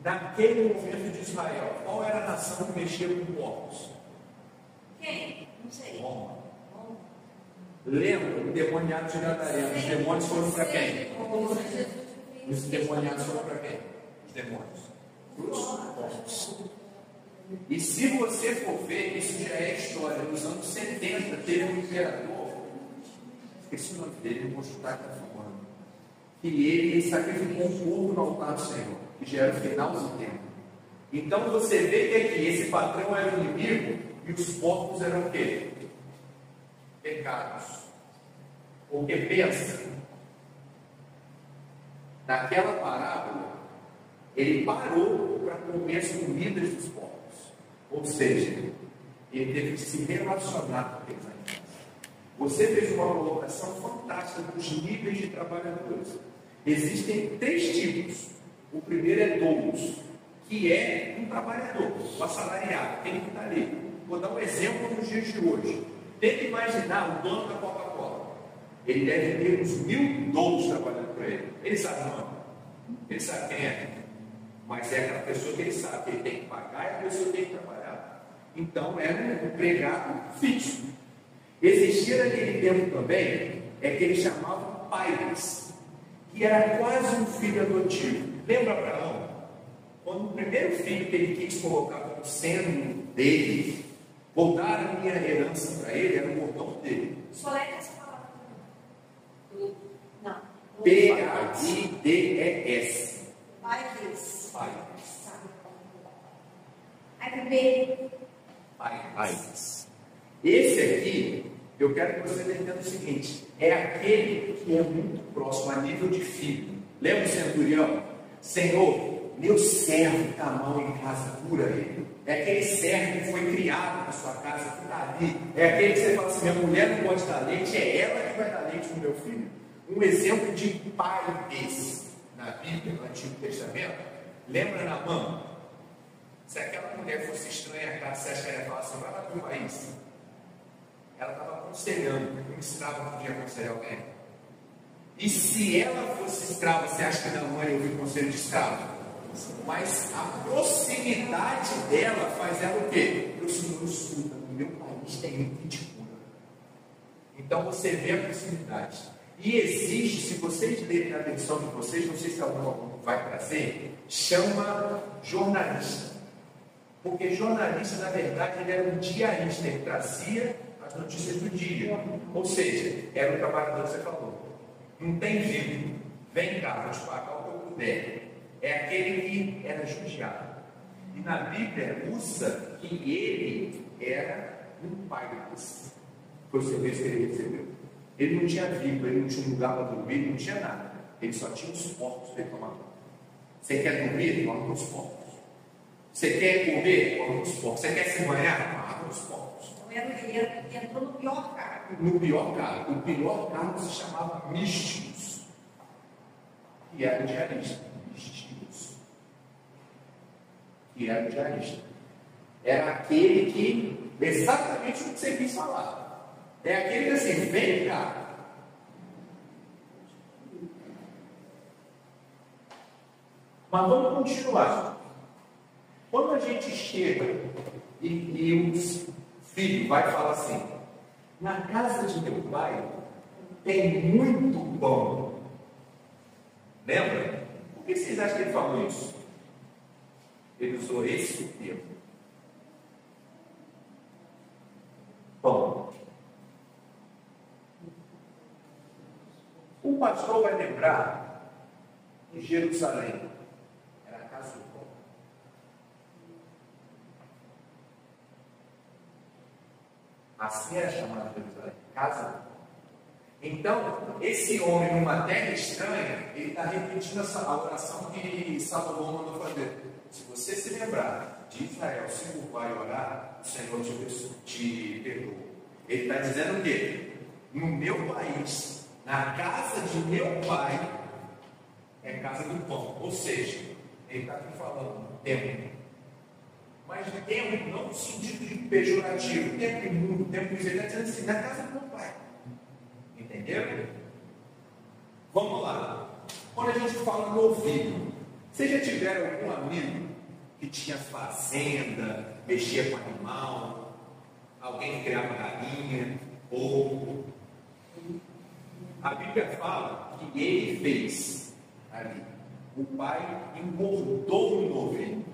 Naquele momento de Israel, qual era a nação que mexia com porcos? Quem? Não sei. Roma. Lembra, o demoniado de Nazaré. Os demônios foram para quem? Os demoniados foram para quem? Os demônios. Os porcos. E se você for ver, isso já é história. Nos anos 70, teve um imperador, esqueci o nome dele, não vou chutar que está falando, que ele sacrificou um porco no altar do Senhor, que já era o final do tempo. Então você vê que aqui esse patrão era o inimigo e os porcos eram o quê? Pecados. Porque pensa, naquela parábola, ele parou para comer as comidas dos porcos. Ou seja, ele teve que se relacionar com eles ainda. Você fez uma colocação fantástica dos níveis de trabalhadores. Existem 3 tipos. O primeiro é doulos, que é um trabalhador, um assalariado, aquele que está ali. Vou dar um exemplo nos dias de hoje. Tenta imaginar o dono da Coca-Cola. Ele deve ter uns 1000 doulos trabalhando para ele. Ele sabe o nome. Ele sabe quem é. Mas é aquela pessoa que ele sabe que ele tem que pagar e a pessoa tem que trabalhar. Então era um empregado fixo. Existia naquele tempo também, é que eles chamavam pais, que era quase um filho adotivo. Lembra Abraão? Quando o primeiro filho que ele quis colocar como sendo dele, vou dar a minha herança para ele, era o mordomo dele. Soletra essa palavra. Não. P-A-I-D-E-S. Pais. Pais. Aí primeiro. Pais. Esse aqui, eu quero que você entenda o seguinte: é aquele que é muito próximo a nível de filho. Lembra o centurião? Senhor, meu servo está mal em casa, cura ele. É aquele servo que foi criado na sua casa, que está ali. É aquele que você fala assim: minha mulher não pode dar leite, é ela que vai dar leite para o meu filho. Um exemplo de pai desse na Bíblia, no Antigo Testamento. Lembra Naamã? Se aquela mulher fosse estranha a casa, você acha que ela ia falar assim: vai lá para o país? Ela estava aconselhando, um escravo podia aconselhar alguém. E se ela fosse escrava, você acha que Naamã ia ouvir conselho de escravo? Mas a proximidade dela faz ela o quê? O Senhor escuta, no meu país tem um que te cura. Então você vê a proximidade. E existe, se vocês lerem na versão de vocês, não sei se algum vai trazer, chama jornalista. Porque jornalista, na verdade, ele era um diarista, ele trazia as notícias do dia. Ou seja, era o trabalhador que você falou. Não tem vida, vem cá, vou te pagar o que eu puder. É aquele que era judiado. E na Bíblia usa que ele era um pai desse. Foi o serviço que ele recebeu. Ele não tinha vida, ele não tinha lugar para dormir, ele não tinha nada. Ele só tinha os porcos para ele tomar banho. Você quer dormir? Dorme com os porcos. Você quer comer? Come com os porcos. Você quer se banhar? Come com os porcos. Ele entrou no pior cargo. No pior cargo. O pior cargo se chamava místicos. E era o diarista. Místicos. E era o diarista. Era aquele que, exatamente o que você quis falar. É aquele que assim, vem cá. Mas vamos continuar. Quando a gente chega e o filho vai falar assim: na casa de meu pai tem muito pão. Lembra? Por que vocês acham que ele falou isso? Ele usou esse termo. Pão. O pastor vai lembrar em Jerusalém. Era a casa do pão. Assim era chamada Jerusalém, casa do pão. Então, esse homem numa terra estranha, ele está repetindo a oração que Salomão mandou fazer. Se você se lembrar de Israel, se curvar e orar, o Senhor te perdoa. Ele está dizendo o quê? no meu país, na casa de meu pai, é casa do pão. Ou seja, ele está aqui falando tempo. Mas tempo não no sentido de pejorativo, tempo imundo, tempo miserável, ele está dizendo assim, na casa do meu pai. Entenderam? Vamos lá. Quando a gente fala novilho, vocês já tiveram algum amigo que tinha fazenda, mexia com animal, alguém que criava galinha, porco? A Bíblia fala que ele fez ali. O pai engordou o novilho.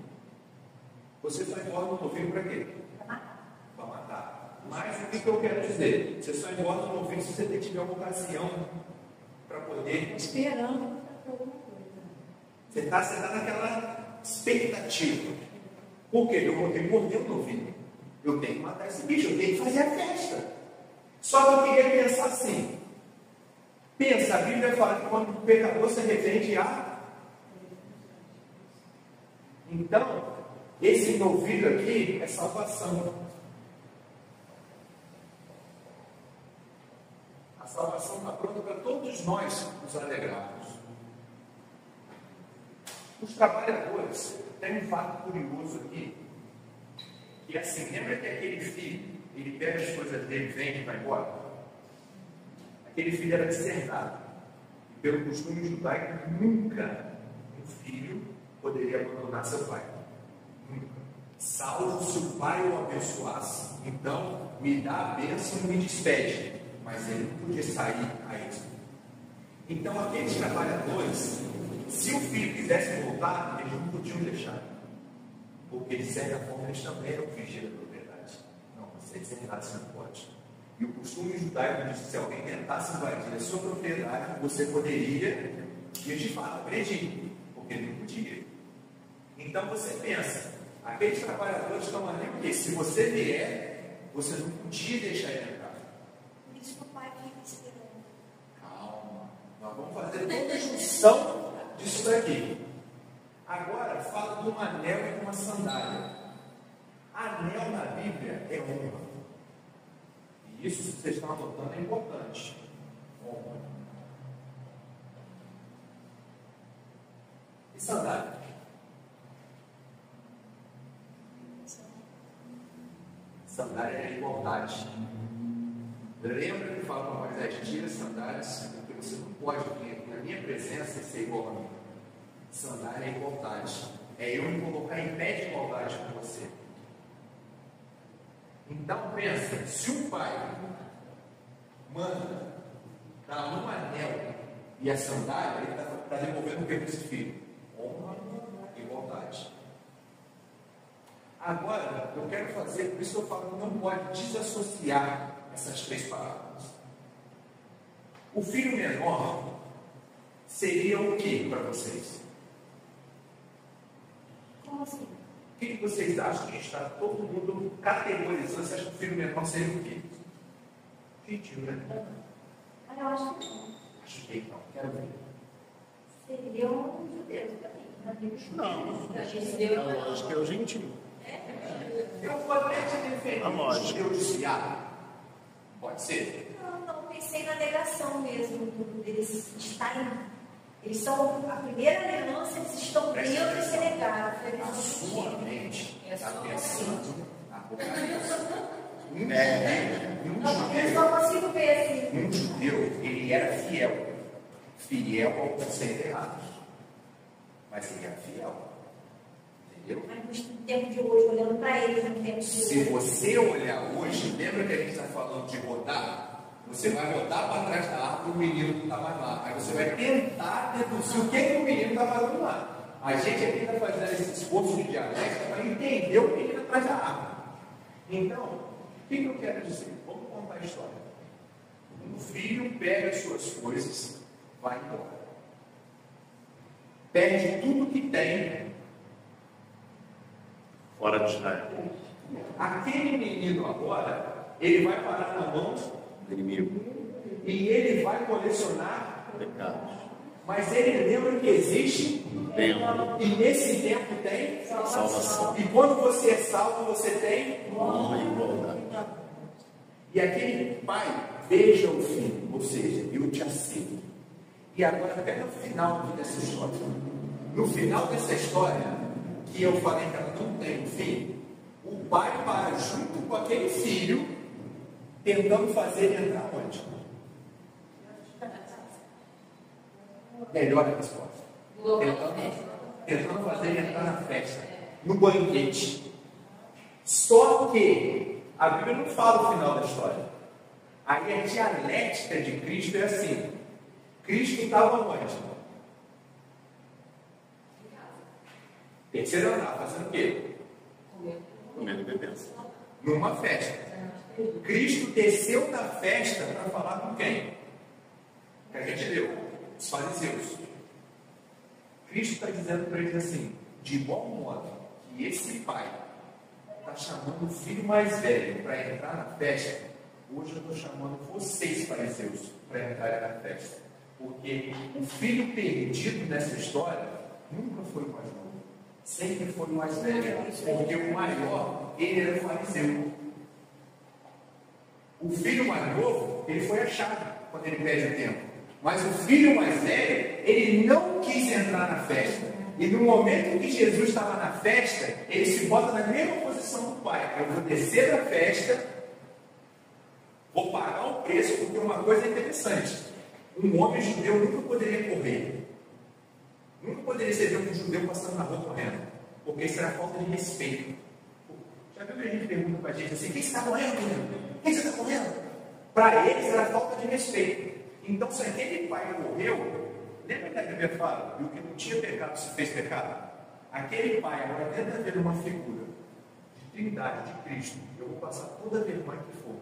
Você só engorda o novilho para quê? Para matar. Mas o que eu quero dizer? Você só engorda o novilho se você tiver uma ocasião para poder. Esperando. Você está naquela expectativa. Por quê? Eu vou ter que morder o novilho. Eu tenho que matar esse bicho, eu tenho que fazer a festa. Só que eu queria pensar assim. Pensa, a Bíblia fala que quando o pecador se arrepende, então, esse novilho aqui é salvação. A salvação está pronta para todos nós nos alegrarmos. Os trabalhadores, tem um fato curioso aqui, que assim, lembra que aquele filho, ele pega as coisas dele, vende e vai embora? Aquele filho era deserdado. E pelo costume judaico, nunca um filho poderia abandonar seu pai. Nunca. Salvo se o pai o abençoasse. Então, me dá a bênção e me despede. Mas ele não podia sair a isso. Então, aqueles trabalhadores, se o filho quisesse voltar, eles não podiam deixar. Porque, de certa forma, eles também eram filhos da propriedade. Não, você é deserdado, você não pode. E o costume judaico diz que se alguém tentasse invadir a sua propriedade, você poderia, e de fato, agredir, porque ele não podia. Então você pensa, aqueles trabalhadores estão ali, porque se você vier, você não podia deixar ele entrar. Por isso que o pai fica esperando. Calma, nós vamos fazer toda a junção disso daqui. Agora, fala de um anel e de uma sandália. Anel na Bíblia é honra. E isso, se vocês estão anotando, é importante. Honra. E sandália? Sandália é igualdade. Lembra que fala para Moisés, tira as sandálias, porque você não pode vir na minha presença e ser igual a mim. Sandália é igualdade. É eu me colocar em pé de igualdade com você. Então pensa, se o pai manda dar um anel e a sandália, ele está devolvendo o que para esse filho? Honra e igualdade. Agora, eu quero fazer, por isso que eu falo que não pode desassociar essas três palavras. O filho menor seria o que para vocês? Como assim? O que vocês acham que está todo mundo categorizando? Você acha que o filho menor seria o quê? Gentil, né? Eu acho que não. Acho que não, quero ver. Seria um judeu também. Não, a lógica é o gentil. Eu vou até te defender. A lógica. Eu disse, pode ser? Não, pensei na negação mesmo deles estarem. Eles são a primeira aliança, eles estão dentro e se negaram. A sua mente está pensando na Apocalipse. Eu só consigo ver assim. Um judeu, ele era fiel ao conceito errado, mas ele era fiel, entendeu? Mas no tempo de hoje, olhando para eles no tempo de Se hoje. você olhar hoje, lembra que a gente está falando de rodar? Você vai rodar para trás da árvore e o menino não está mais lá. Aí você vai tentar deduzir o que o menino está fazendo lá. A gente aqui está fazendo esse esforço de dialética para entender o que ele está atrás da árvore. Então, o que eu quero dizer? Vamos contar a história. Um filho pega as suas coisas, vai embora. Perde tudo que tem. Fora de Israel. Aquele menino agora, ele vai parar na mão Inimigo. e ele vai colecionar, Pecados. mas ele lembra que existe Tempo. e nesse tempo tem Salvação. e quando você é salvo, você tem Honra e igualdade. E aquele pai, veja o fim, ou seja, eu te aceito. E agora pega o final dessa história. No final dessa história, que eu falei que ela não tem um fim, o pai para junto com aquele filho, tentando fazer ele entrar onde? Melhor a resposta. Tentando fazer ele entrar na festa, no banquete. Só que a Bíblia não fala o final da história. Aí a dialética de Cristo é assim: Cristo estava onde? Terceiro andar, fazendo o quê? Comendo e bebendo. Numa festa. Cristo desceu da festa para falar com quem? Que a gente leu, os fariseus. Cristo está dizendo para eles assim: de igual modo que esse pai está chamando o filho mais velho para entrar na festa, hoje eu estou chamando vocês, fariseus, para entrarem na festa. Porque o filho perdido nessa história nunca foi o mais novo, sempre foi o mais velho. Porque o maior, ele era o fariseu. O filho mais novo, ele foi achado quando ele perde o tempo. Mas o filho mais velho, ele não quis entrar na festa. E no momento que Jesus estava na festa, ele se bota na mesma posição do pai. Eu vou descer da festa, vou pagar o preço, porque uma coisa é interessante. Um homem judeu nunca poderia correr. Nunca poderia ser um judeu passando na rua correndo. Porque isso era falta de respeito. Já viu que a gente pergunta para a gente assim: quem você está correndo? Quem você está correndo? Para eles era falta de respeito. Então, se aquele pai morreu, lembra que a Bíblia fala: e o que não tinha pecado se fez pecado? Aquele pai agora tenta ver uma figura de Trindade, de Cristo. Eu vou passar toda a vergonha que for,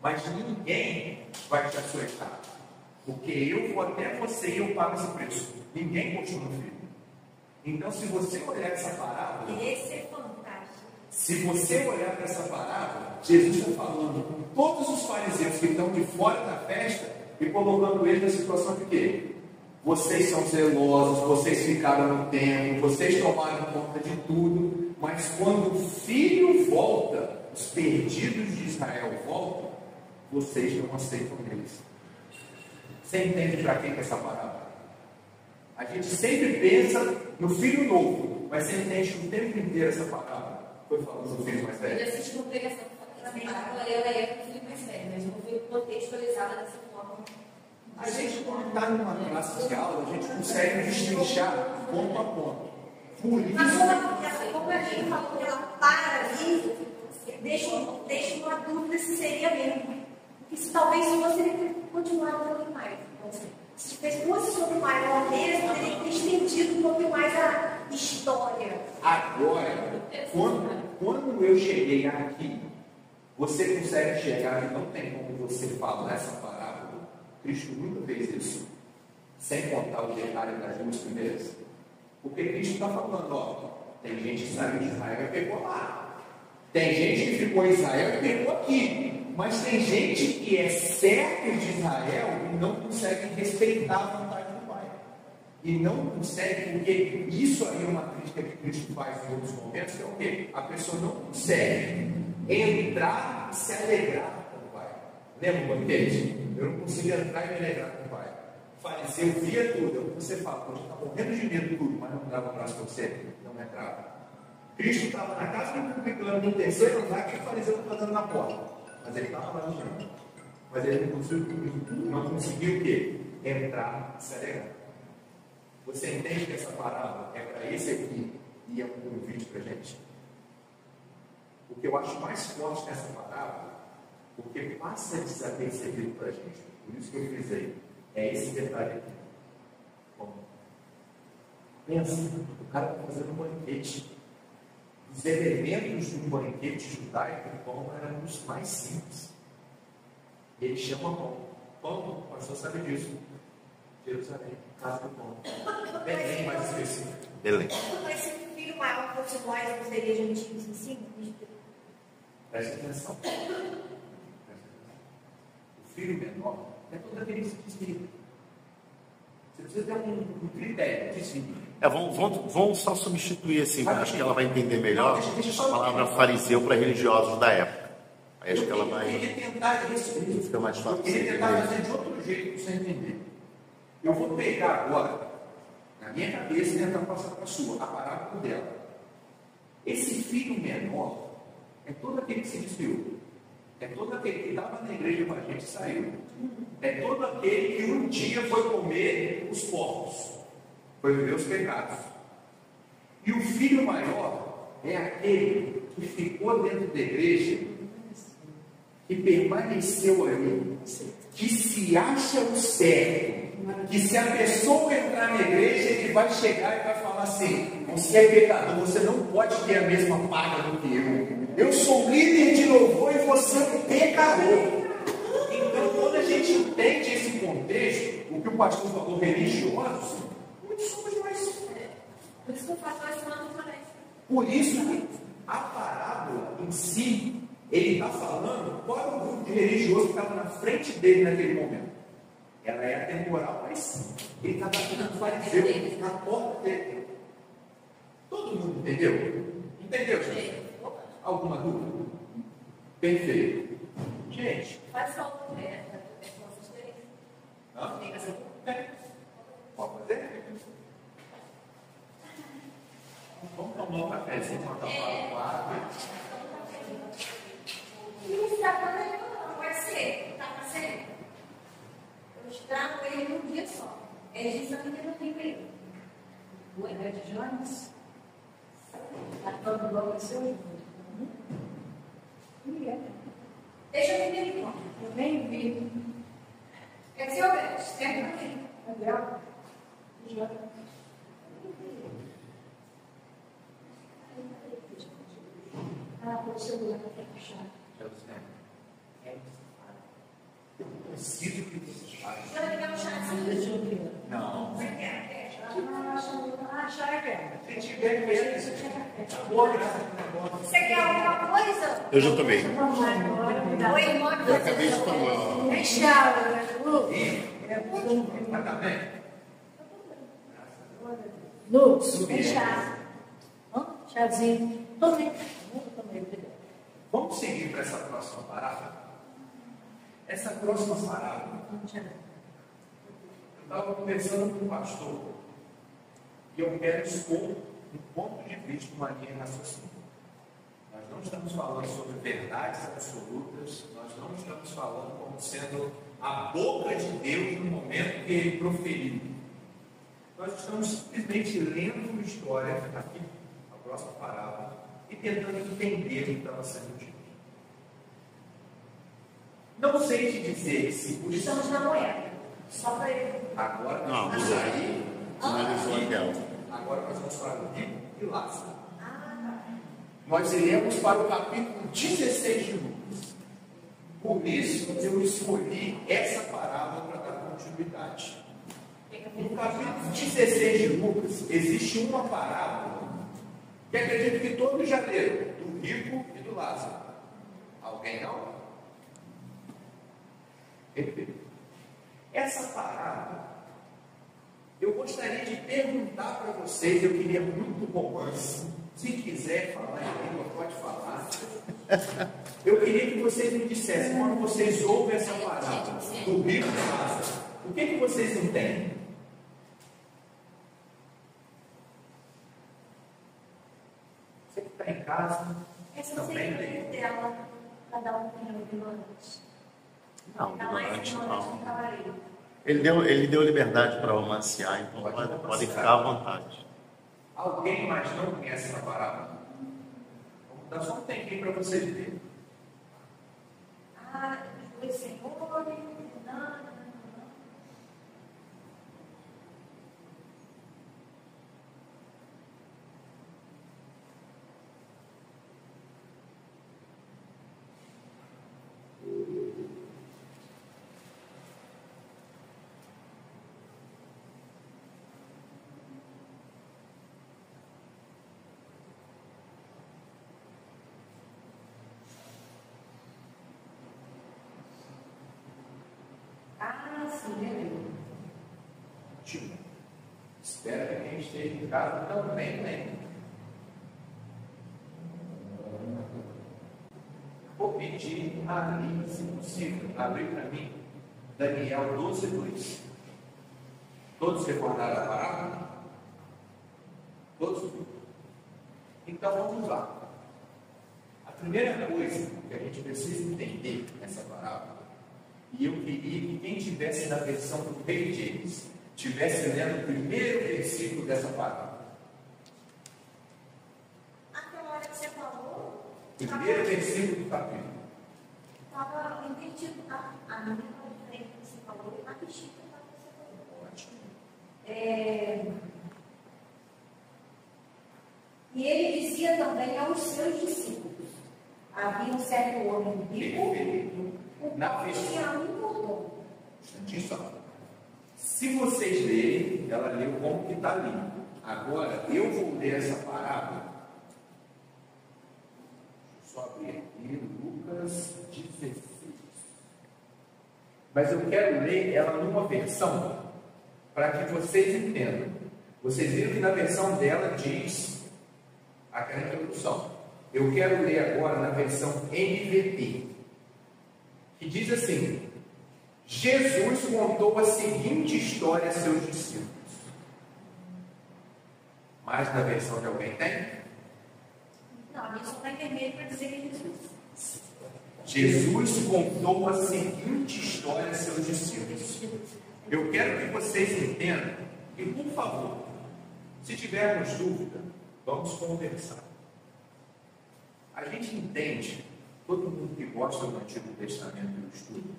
mas ninguém vai te açoitar, porque eu vou até você e eu pago esse preço. Ninguém gostou no filho. Então, se você olhar essa parábola, Esse é fantástico. se você olhar para essa parábola, Jesus está falando com todos os fariseus que estão de fora da festa e colocando eles na situação de quê? Vocês são zelosos, vocês ficaram no templo, vocês tomaram conta de tudo, mas quando o filho volta, os perdidos de Israel voltam, vocês não aceitam eles. Você entende para quem que é essa parábola? A gente sempre pensa no filho novo, mas você entende que o tempo inteiro essa parábola foi falando do filho mais velho. Eu assisti uma pregação que falava ela é para o filho mais velho, mas eu não fui contextualizada dessa forma. A gente, quando está numa classe de aula, a gente consegue destrinchar ponto a ponto. Por isso, Mas como a gente falou que ela para ali, deixa uma dúvida se seria mesmo. Porque se talvez fosse, ele teria continuado um pouquinho mais. Se fosse sobre maior deles, poderia ter estendido um pouquinho mais a história. agora, quando eu cheguei aqui, você consegue enxergar que não tem como você falar essa parábola. Cristo nunca fez isso, sem contar o detalhe das duas primeiras. Porque Cristo está falando: ó, tem gente que saiu de Israel e pegou lá, tem gente que ficou em Israel e pegou aqui, mas tem gente que é certo de Israel e não consegue respeitar a vontade do Pai. E não consegue, porque isso aí é uma crítica que Cristo faz em outros momentos, que é o quê? A pessoa não consegue entrar e se alegrar com o Pai. Lembra o banquete? Eu não consigo entrar e me alegrar com o Pai. Fariseu via tudo. É o que você fala: eu está morrendo de medo de tudo, mas não dava um abraço para você. Não entrava. Cristo estava na casa do publicano, no terceiro andar, que o fariseu estava dando na porta. Mas ele estava lá no chão. Mas ele não conseguiu o quê? Entrar e se alegrar. Você entende que essa parábola é para esse aqui e é um convite para a gente? O que eu acho mais forte nessa parábola, porque passa desapercebido para a gente, por isso que eu frisei, é esse detalhe aqui. Bom, pensa, o cara está fazendo um banquete. Os elementos de um banquete judaico, o pão era um dos mais simples. E ele chama pão. Pão, o pastor sabe disso. Jerusalém, casa do pão. Belém, mais específico. Belém. Mas se o filho maior fosse nós, não seria gentios em cima? Preste atenção. O filho menor é todo aquele que se desvia. Você precisa ter um critério de desvio. Vamos só substituir assim, acho que ela vai entender melhor Deixa a palavra fariseu para religiosos da época. Aí acho que ela vai. Eu queria tentar Fica mais fácil. Eu queria tentar fazer de outro jeito para você entender. Eu vou pegar agora, na minha cabeça, e tentar passar para a sua, a parábola dela. Esse filho menor é todo aquele que se desviou. É todo aquele que estava na igreja com a gente e saiu. É todo aquele que um dia foi comer os porcos, foi viver os pecados. E o filho maior é aquele que ficou dentro da igreja, que permaneceu ali, que se acha o certo, que se a pessoa entrar na igreja, ele vai chegar e vai falar assim: você é pecador, você não pode ter a mesma paga do que eu. Eu sou líder de louvor e você é pecador. Então, quando a gente entende esse contexto, o que o pastor falou, religiosos, muitos somos nós. Por isso que o pastor é santo também. Por isso que a parábola em si, ele está falando qual é o grupo de religioso que estava na frente dele naquele momento. Ela é atemporal, mas ele está batendo no fariseu, na porta dele. Todo mundo entendeu? Entendeu, gente? Alguma dúvida? Perfeito. Gente. Faz só o vocês três. Pode fazer? Vamos tomar um cafezinho, botar para o quadro. Isso não pode ser, tá para ser. Eu trago ele num dia só. Ele disse que não tem ele. O André de Jones? A todo logo é seu? Deixa eu ver aqui. Eu nem vi. É que seu Deus, certo aqui. Gabriel? Já. O celular está fechado. Eu preciso que vocês façam. Deixa eu pegar um chazinho. Deixa eu ver. Não. Se Se tiver medo, acabou, né? você quer alguma coisa? Eu já tomei. Oi, irmão. Eu acabei de tomar. Fechado, né? Mas tá bem? Luz, chá. Chazinho. Tomei. Vamos seguir para essa próxima parada? Essa próxima parada, eu estava conversando com o pastor e eu quero expor um ponto de vista, uma linha de raciocínio. Nós não estamos falando sobre verdades absolutas, nós não estamos falando como sendo a boca de Deus no momento que ele proferiu. Nós estamos simplesmente lendo uma história aqui, a próxima parábola, e tentando entender o que estava sendo dito. Não sei te dizer se por isso. Estamos na moeda. Só para ele. Agora Não, nós vamos sair. Finalizou aquela. Agora nós vamos para o livro de Lázaro. Nós iremos para o capítulo 16 de Lucas. Por isso eu escolhi essa parábola para dar continuidade. No capítulo 16 de Lucas existe uma parábola que acredito que todos já leram, do rico e do Lázaro. Alguém não? Perfeito. Essa parábola, eu gostaria de perguntar para vocês, eu queria muito romance. Se quiser falar em língua, pode falar. Eu queria que vocês me dissessem, quando vocês ouvem essa parábola do rico e do Lázaro, o que vocês entendem? Você que está em casa, Essa também seria tem. dela para dar um opinião ignorante. Não, Ainda mais ignorante ignorante não. no cavaleiro. Ele deu liberdade para romancear, então podem ficar à vontade. Alguém mais não conhece essa parábola? Vamos dar só um tempinho para vocês verem. Ah, os dois senhores, não. Ah, sim, beleza. Ótimo. Espero que quem esteja em casa também lembre. pedir a Aline, se possível, abrir para mim Daniel 12:2. Todos recordaram a parábola? Todos? Então vamos lá. A primeira coisa que a gente precisa entender nessa parábola, e eu queria que quem estivesse na versão do Rei James estivesse lendo o primeiro versículo dessa parábola. Aquela hora que você falou, Primeiro versículo do capítulo. estava invertido, tá? A minha frente que você falou, a bichinha que você falou. Ótimo. E ele dizia também aos seus discípulos: havia um certo homem rico, Perfeito. o Na qual versão. tinha um mordomo. Instantinho só. Se vocês lerem, ela leu como que está ali. Agora, eu vou ler essa parábola. Deixa eu só abrir aqui, Lucas 16. Mas eu quero ler ela numa versão para que vocês entendam. Vocês viram que na versão dela diz aquela introdução. Eu quero ler agora na versão NVT, que diz assim: Jesus contou a seguinte história a seus discípulos. Mais na versão de alguém tem? Não, a minha só está em vermelho para dizer que é Jesus. Jesus contou a seguinte história a seus discípulos. Eu quero que vocês entendam e, por favor, se tivermos dúvida, vamos conversar. A gente entende, todo mundo que gosta do Antigo Testamento e do estudo,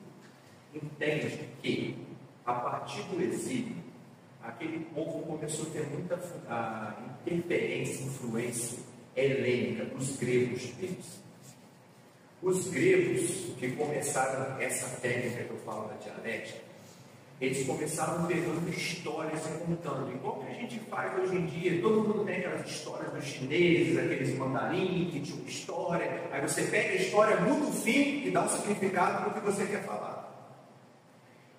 entende que, a partir do exílio, aquele povo começou a ter muita interferência, influência helênica dos gregos deles. Os gregos que começaram essa técnica que eu falo da dialética, eles começaram pegando histórias e contando. Igual que a gente faz hoje em dia, todo mundo tem aquelas histórias dos chineses, aqueles mandarins que tinham uma história. Aí você pega a história, muda o fim e dá um significado para o que você quer falar.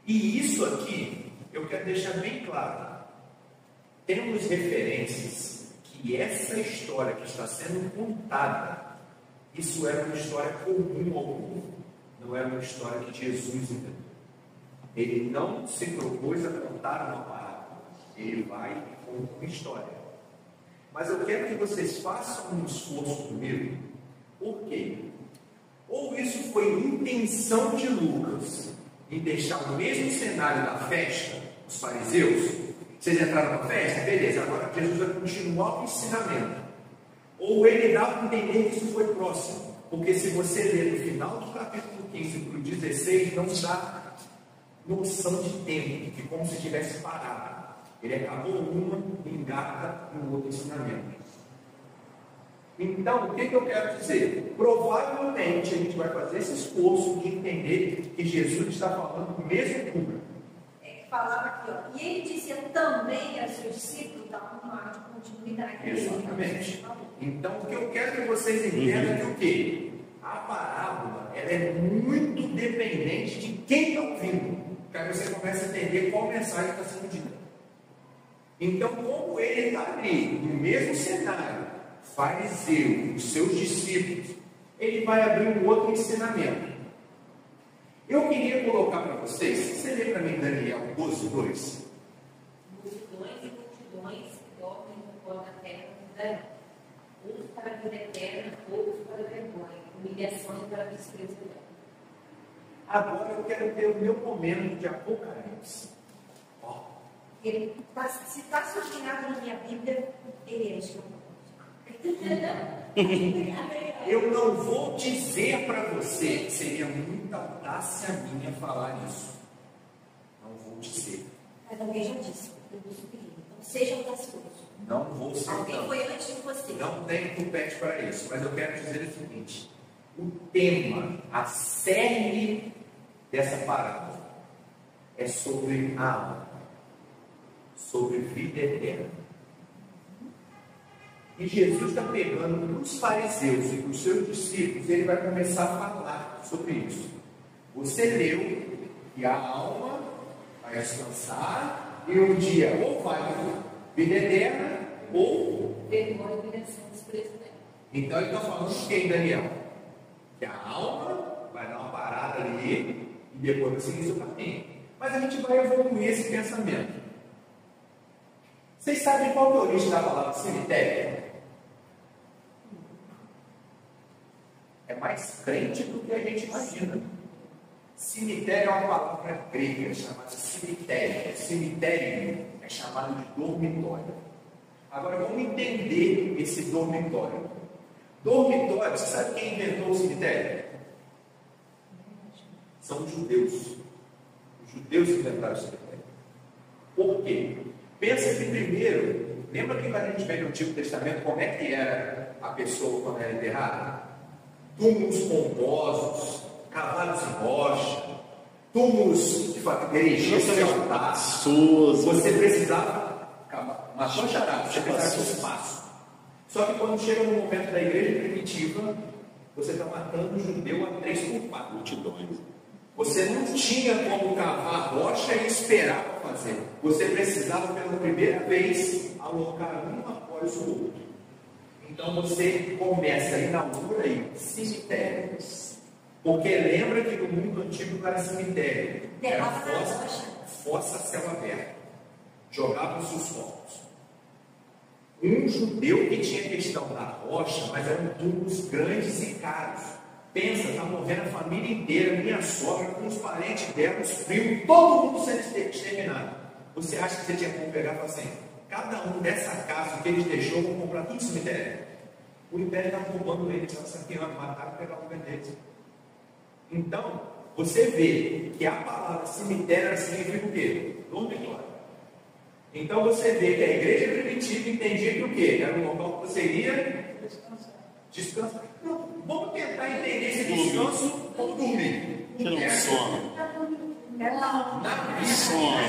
E isso aqui, eu quero deixar bem claro. Temos referências que essa história que está sendo contada, isso era uma história comum ao povo, não era uma história que Jesus inventou. Ele não se propôs a contar uma parábola, ele vai e conta uma história. Mas eu quero que vocês façam um esforço comigo. Por quê? Ou isso foi intenção de Lucas em deixar o mesmo cenário da festa, os fariseus. Vocês entraram na festa? Beleza, agora Jesus vai continuar o ensinamento. Ou ele dá para entender que isso foi próximo. Porque se você ler no final do capítulo 15 para o 16, não dá noção de tempo, que como se tivesse parado. Ele acabou uma, engata no outro ensinamento. Então, o que eu quero dizer? Provavelmente a gente vai fazer esse esforço de entender que Jesus está falando do mesmo público. Falava aqui, ó, e ele dizia também a seus discípulos, dá uma continuidade. Exatamente. Então, o que eu quero que vocês entendam é que o quê? A parábola, ela é muito dependente de quem está ouvindo. Porque aí você começa a entender qual mensagem está sendo dita. Então, como ele está ali, no mesmo cenário, fariseu, os seus discípulos, ele vai abrir um outro ensinamento. Eu queria colocar para vocês, você lê para mim Daniel 12:2. Multidões e multidões que dormem no pó da terra mudarão. Uns para a vida eterna, outros para a vergonha, humilhação e para a desprezo. Agora eu quero ter o meu momento de Apocalipse. Ó. Ele se está sublinhado na minha Bíblia, ele é escravo. Eu não vou dizer para você, seria muita audácia minha falar isso. Não vou dizer. Mas alguém já disse, eu vou subir. Então seja audacioso. Não vou ser. Alguém foi antes de você. Não tenho tupete para isso, mas eu quero dizer o seguinte: o tema, a cerne dessa parábola é sobre a alma, sobre vida eterna. E Jesus está pegando para os fariseus e para os seus discípulos, ele vai começar a falar sobre isso. Você leu que a alma vai descansar e um dia ou vai para vida eterna ou Vergonha, humilhação, desprezo. Então ele está falando de quem, Daniel? Que a alma ler e depois vai seguir seu caminho. Mas a gente vai evoluir esse pensamento. Vocês sabem qual que é a origem da palavra cemitério? É mais crente do que a gente imagina. Cemitério é uma palavra grega chamada cemitério. Cemitério é chamado de dormitório. Agora vamos entender esse dormitório. Dormitório, você sabe quem inventou o cemitério? São os judeus. Os judeus inventaram o cemitério. Por quê? Pensa que primeiro, lembra que quando a gente vê no Antigo Testamento como é que era a pessoa quando era enterrada? Túmulos pomposos, cavalos em rocha, túmulos de igrejas de altar. Você precisava uma charada, você precisava de espaço. Só que quando chega no momento da igreja primitiva, você está matando o judeu a 3x4. Multidões. Você não tinha como cavar rocha e esperar para fazer. Você precisava, pela primeira vez, alocar um após o outro. Então você começa a inaugura aí cemitérios. Porque lembra que no mundo antigo não era cemitério, era fossa a céu aberto. Jogavam seus corpos. Um judeu que tinha questão da rocha, mas eram túmulos grandes e caros. Pensa, está morrendo a família inteira, minha sogra, com os parentes dela, os primos, todo mundo sendo exterminado. Você acha que você tinha como pegar e falar assim, cada um dessa casa que eles deixou, vão comprar tudo cemitério? O império estava roubando eles, estava saqueando, mataram e pegaram o lugar deles. Então, você vê que a palavra cemitério significa o quê? Dormitório. Então você vê que a igreja primitiva entendia que o quê? Era um local que você iria descansar. Não, vamos tentar entender esse descanso como dormir. Tirar um sono. A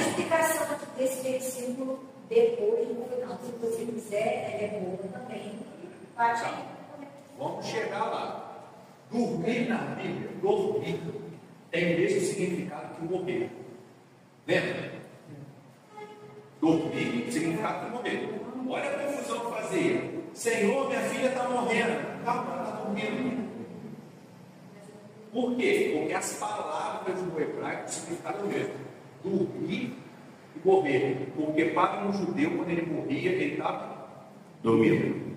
explicação desse versículo depois, no final, se você quiser, é boa também. Vamos chegar lá. Dormir na Bíblia, dormir, tem o mesmo significado que morrer. Lembra? Dormir significa morrer. Olha a confusão que fazia. Senhor, minha filha está morrendo. Calma, ela está dormindo. Por quê? Porque as palavras do hebraico significavam o mesmo. Dormir e morrer. Porque para um judeu, quando ele morria, ele estava dormindo.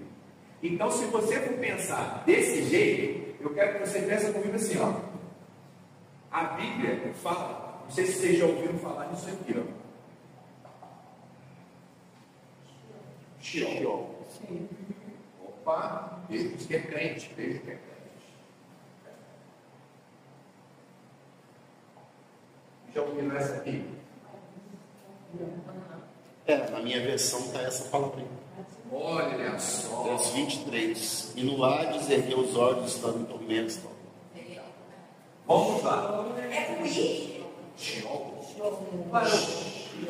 Então, se você for pensar desse jeito, eu quero que você pense comigo assim, ó. A Bíblia fala, não sei se vocês já ouviram falar nisso aqui, ó. Sheol. Opa, vejo que é crente, vejo que é crente. Já ouviram essa aqui? Na minha versão está essa palavrinha. Olha só. Verso 23. E no Hades ergueu os olhos, estando em tormentos. Vamos lá. É por isso. Sheol.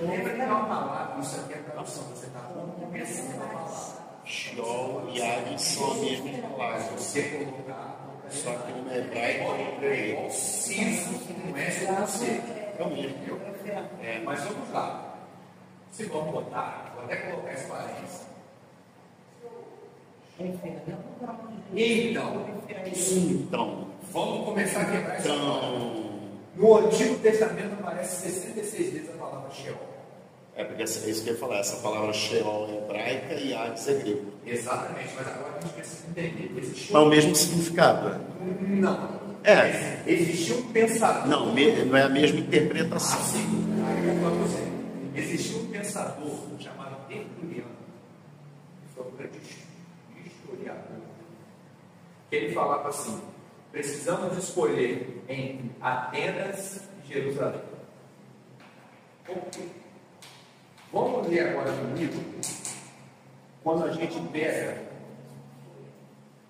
Lembra que é uma palavra, isso aqui é a tradução, você está começando a palavra. Sheol e Hades são a mesma palavra. Você colocar, Só que no hebraico igual ciso, que não é só você. é o mesmo. Mas vamos lá. Se vamos botar, vou até colocar esse parênteses. Então, vamos começar a quebrar essa palavra. No Antigo Testamento aparece 66 vezes a palavra Sheol. Porque é isso que eu ia falar. Essa palavra Sheol é hebraica e Hades é grego. Exatamente, mas agora a gente precisa entender. Mas o mesmo significado. Não. Existia um pensador. Não é a mesma interpretação. Sim. Aí eu falo para você. Existia um pensador chamado Tertuliano, que foi um grande historiador, que ele falava assim: precisamos escolher entre Atenas e Jerusalém. Por quê? Vamos ler agora comigo, quando a gente pega,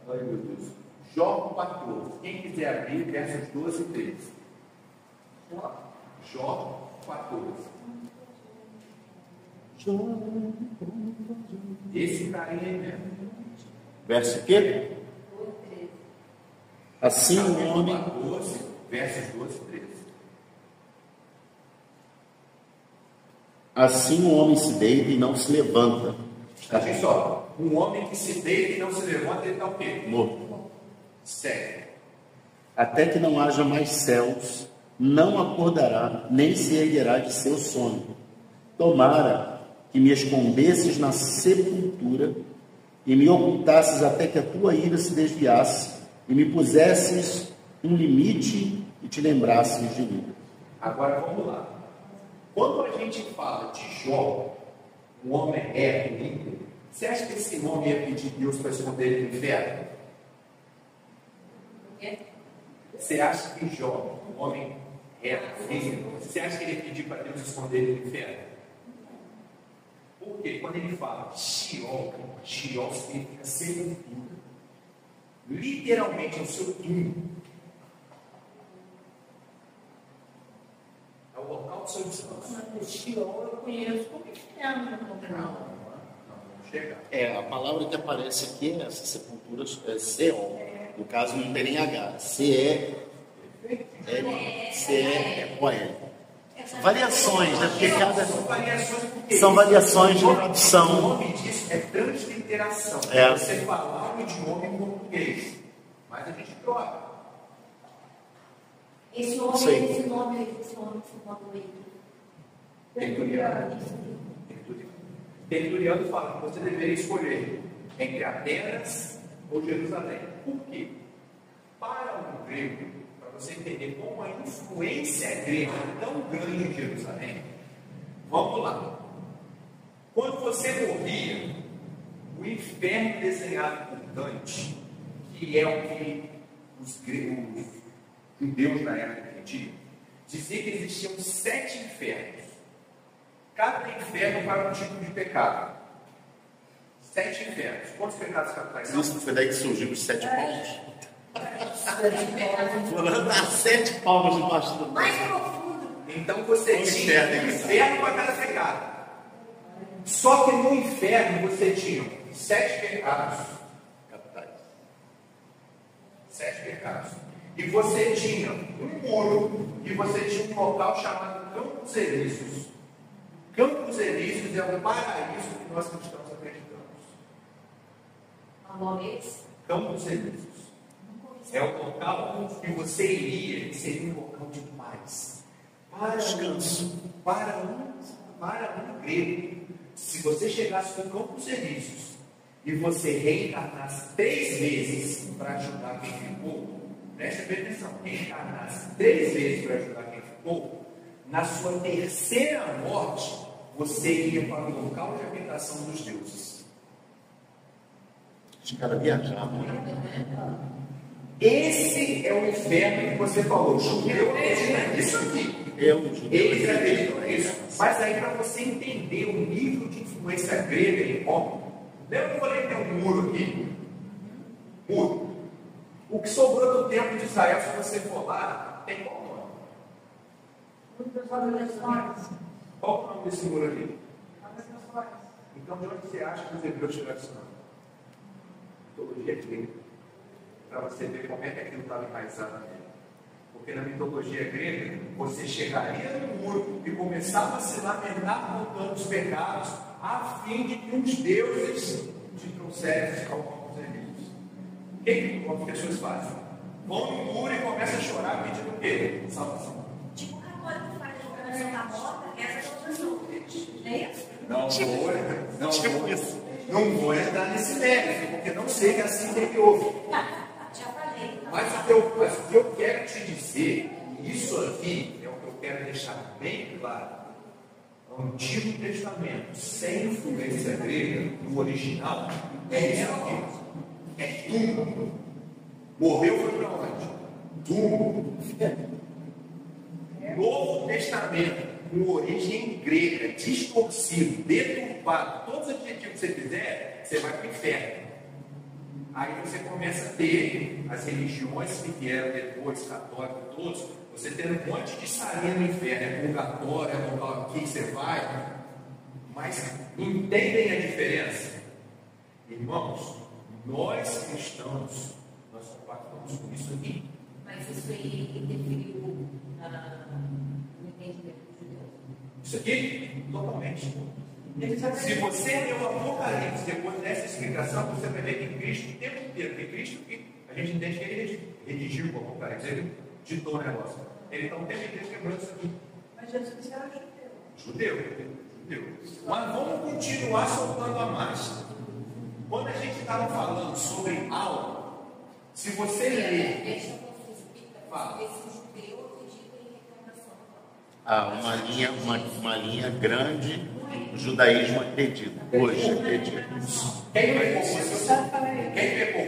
ai meu Deus, Jó 14. Quem quiser abrir, versos 12 e 13. Jó 14. Esse carinha aí mesmo. Verso o quê? Assim o homem. 14, versos 12 e 13. Assim o homem se deita e não se levanta. Olha só, um homem que se deita e não se levanta, ele está o quê? Morto. Sério. Até que não haja mais céus não acordará, nem se erguerá de seu sono. Tomara que me escondesses na sepultura e me ocultasses até que a tua ira se desviasse e me pusesses um limite e te lembrasses de mim. Agora vamos lá. Quando a gente fala de Jó, um homem reto, íntegro, você acha que esse homem ia pedir Deus para esconder ele no inferno? Você acha que Jó, um homem reto, íntegro, você acha que ele ia pedir para Deus esconder ele no inferno? Porque quando ele fala Sheol significa sepultura. Literalmente é o seu túmulo. É o local do seu descanso. O Sheol eu conheço como inferno. Não chega. A palavra que aparece aqui é essa sepultura, é Seol. No caso não tem nem H. C-E-L-C-E-O-L. Variações, né? Porque cada... São variações de O tradução. nome disso é transliteração. É. Você falar o idioma em português. Mas a gente troca. Esse Isso aí. homem, esse nome aí, Tertuliano fala que você deveria escolher entre Atenas ou Jerusalém. Por quê? Para o grego, para você entender como a influência grega é tão grande em Jerusalém, vamos lá. Quando você morria, o inferno desenhado por Dante, que é o que os judeus na época entendiam, dizia que existiam 7 infernos. Cada inferno para um tipo de pecado. 7 infernos. Quantos pecados capitais são? Isso foi daí que surgiu os 7 palmos. Fulano dá 7 palmos debaixo do mais profundo. Então você tinha um inferno para cada pecado. Só que no inferno você tinha 7 pecados capitais. 7 pecados. E você tinha um muro e você tinha um local chamado Campos Elíseos. Campos Elíseos é o paraíso que nós cristãos acreditamos. Campos Elíseos. É o local que você iria e seria um local de paz. Para descanso. Para um grego. Se você chegasse no Campos Elíseos e você reencarnasse 3 vezes para ajudar quem ficou, preste atenção, reencarnasse 3 vezes para ajudar quem ficou, na sua terceira morte, você ia para o local de habitação dos deuses. Os caras viajavam. Esse é o inferno que você falou. O judeu acredita nisso aqui. Eles acreditam nisso. Mas aí, para você entender o nível de influência grega em Roma, lembra que eu falei que tem um muro aqui? Muro. O que sobrou do templo de Israel, se você for lá, tem qual nome? Qual o nome desse muro aqui? Então, de onde você acha que os hebreus tiraram esse nome? Mitologia grega. Para você ver como é que aquilo estava enraizado nele. Porque na mitologia grega, você chegaria no muro e começava a se lamentar contando os pecados, a fim de que os deuses te trouxessem ao Campos Elíseos. O que as pessoas fazem? Vão no muro e começam a chorar pedindo o quê? Salvação. Tipo o católico faz a oração da moda, essa oração. É isso? Não vou entrar nesse mérito, porque não sei que assim tem que ouvir. Já falei. Mas o que eu quero te dizer, isso aqui é o que eu quero deixar bem claro. O Antigo Testamento, sem influência grega, no original, é isso aqui. É túmulo. Morreu foi para onde? Túmulo. Novo Testamento, com origem grega, distorcido, deturpado, todos os adjetivos que você fizer, você vai para o inferno. Aí você começa a ter as religiões que vieram depois, católicos todos, você tem um monte de salinha no inferno, é purgatório, é local aqui que você vai, mas entendem a diferença? Irmãos, nós cristãos, nós compactamos com isso aqui. Mas isso aí interferiu no entendimento de Deus. Isso aqui, totalmente. Se você ler o Apocalipse depois dessa explicação, você vai ver que Cristo, o tempo inteiro, que Cristo, a gente entende que ele redigiu o Apocalipse, ele ditou o negócio. Ele está o tempo inteiro quebrando isso aqui. Mas Jesus era judeu. Judeu. Mas vamos continuar soltando a marcha. Quando a gente estava falando sobre algo, se você ler. Fala. Uma linha grande, o judaísmo acredita. Hoje acredita. Quem pecou?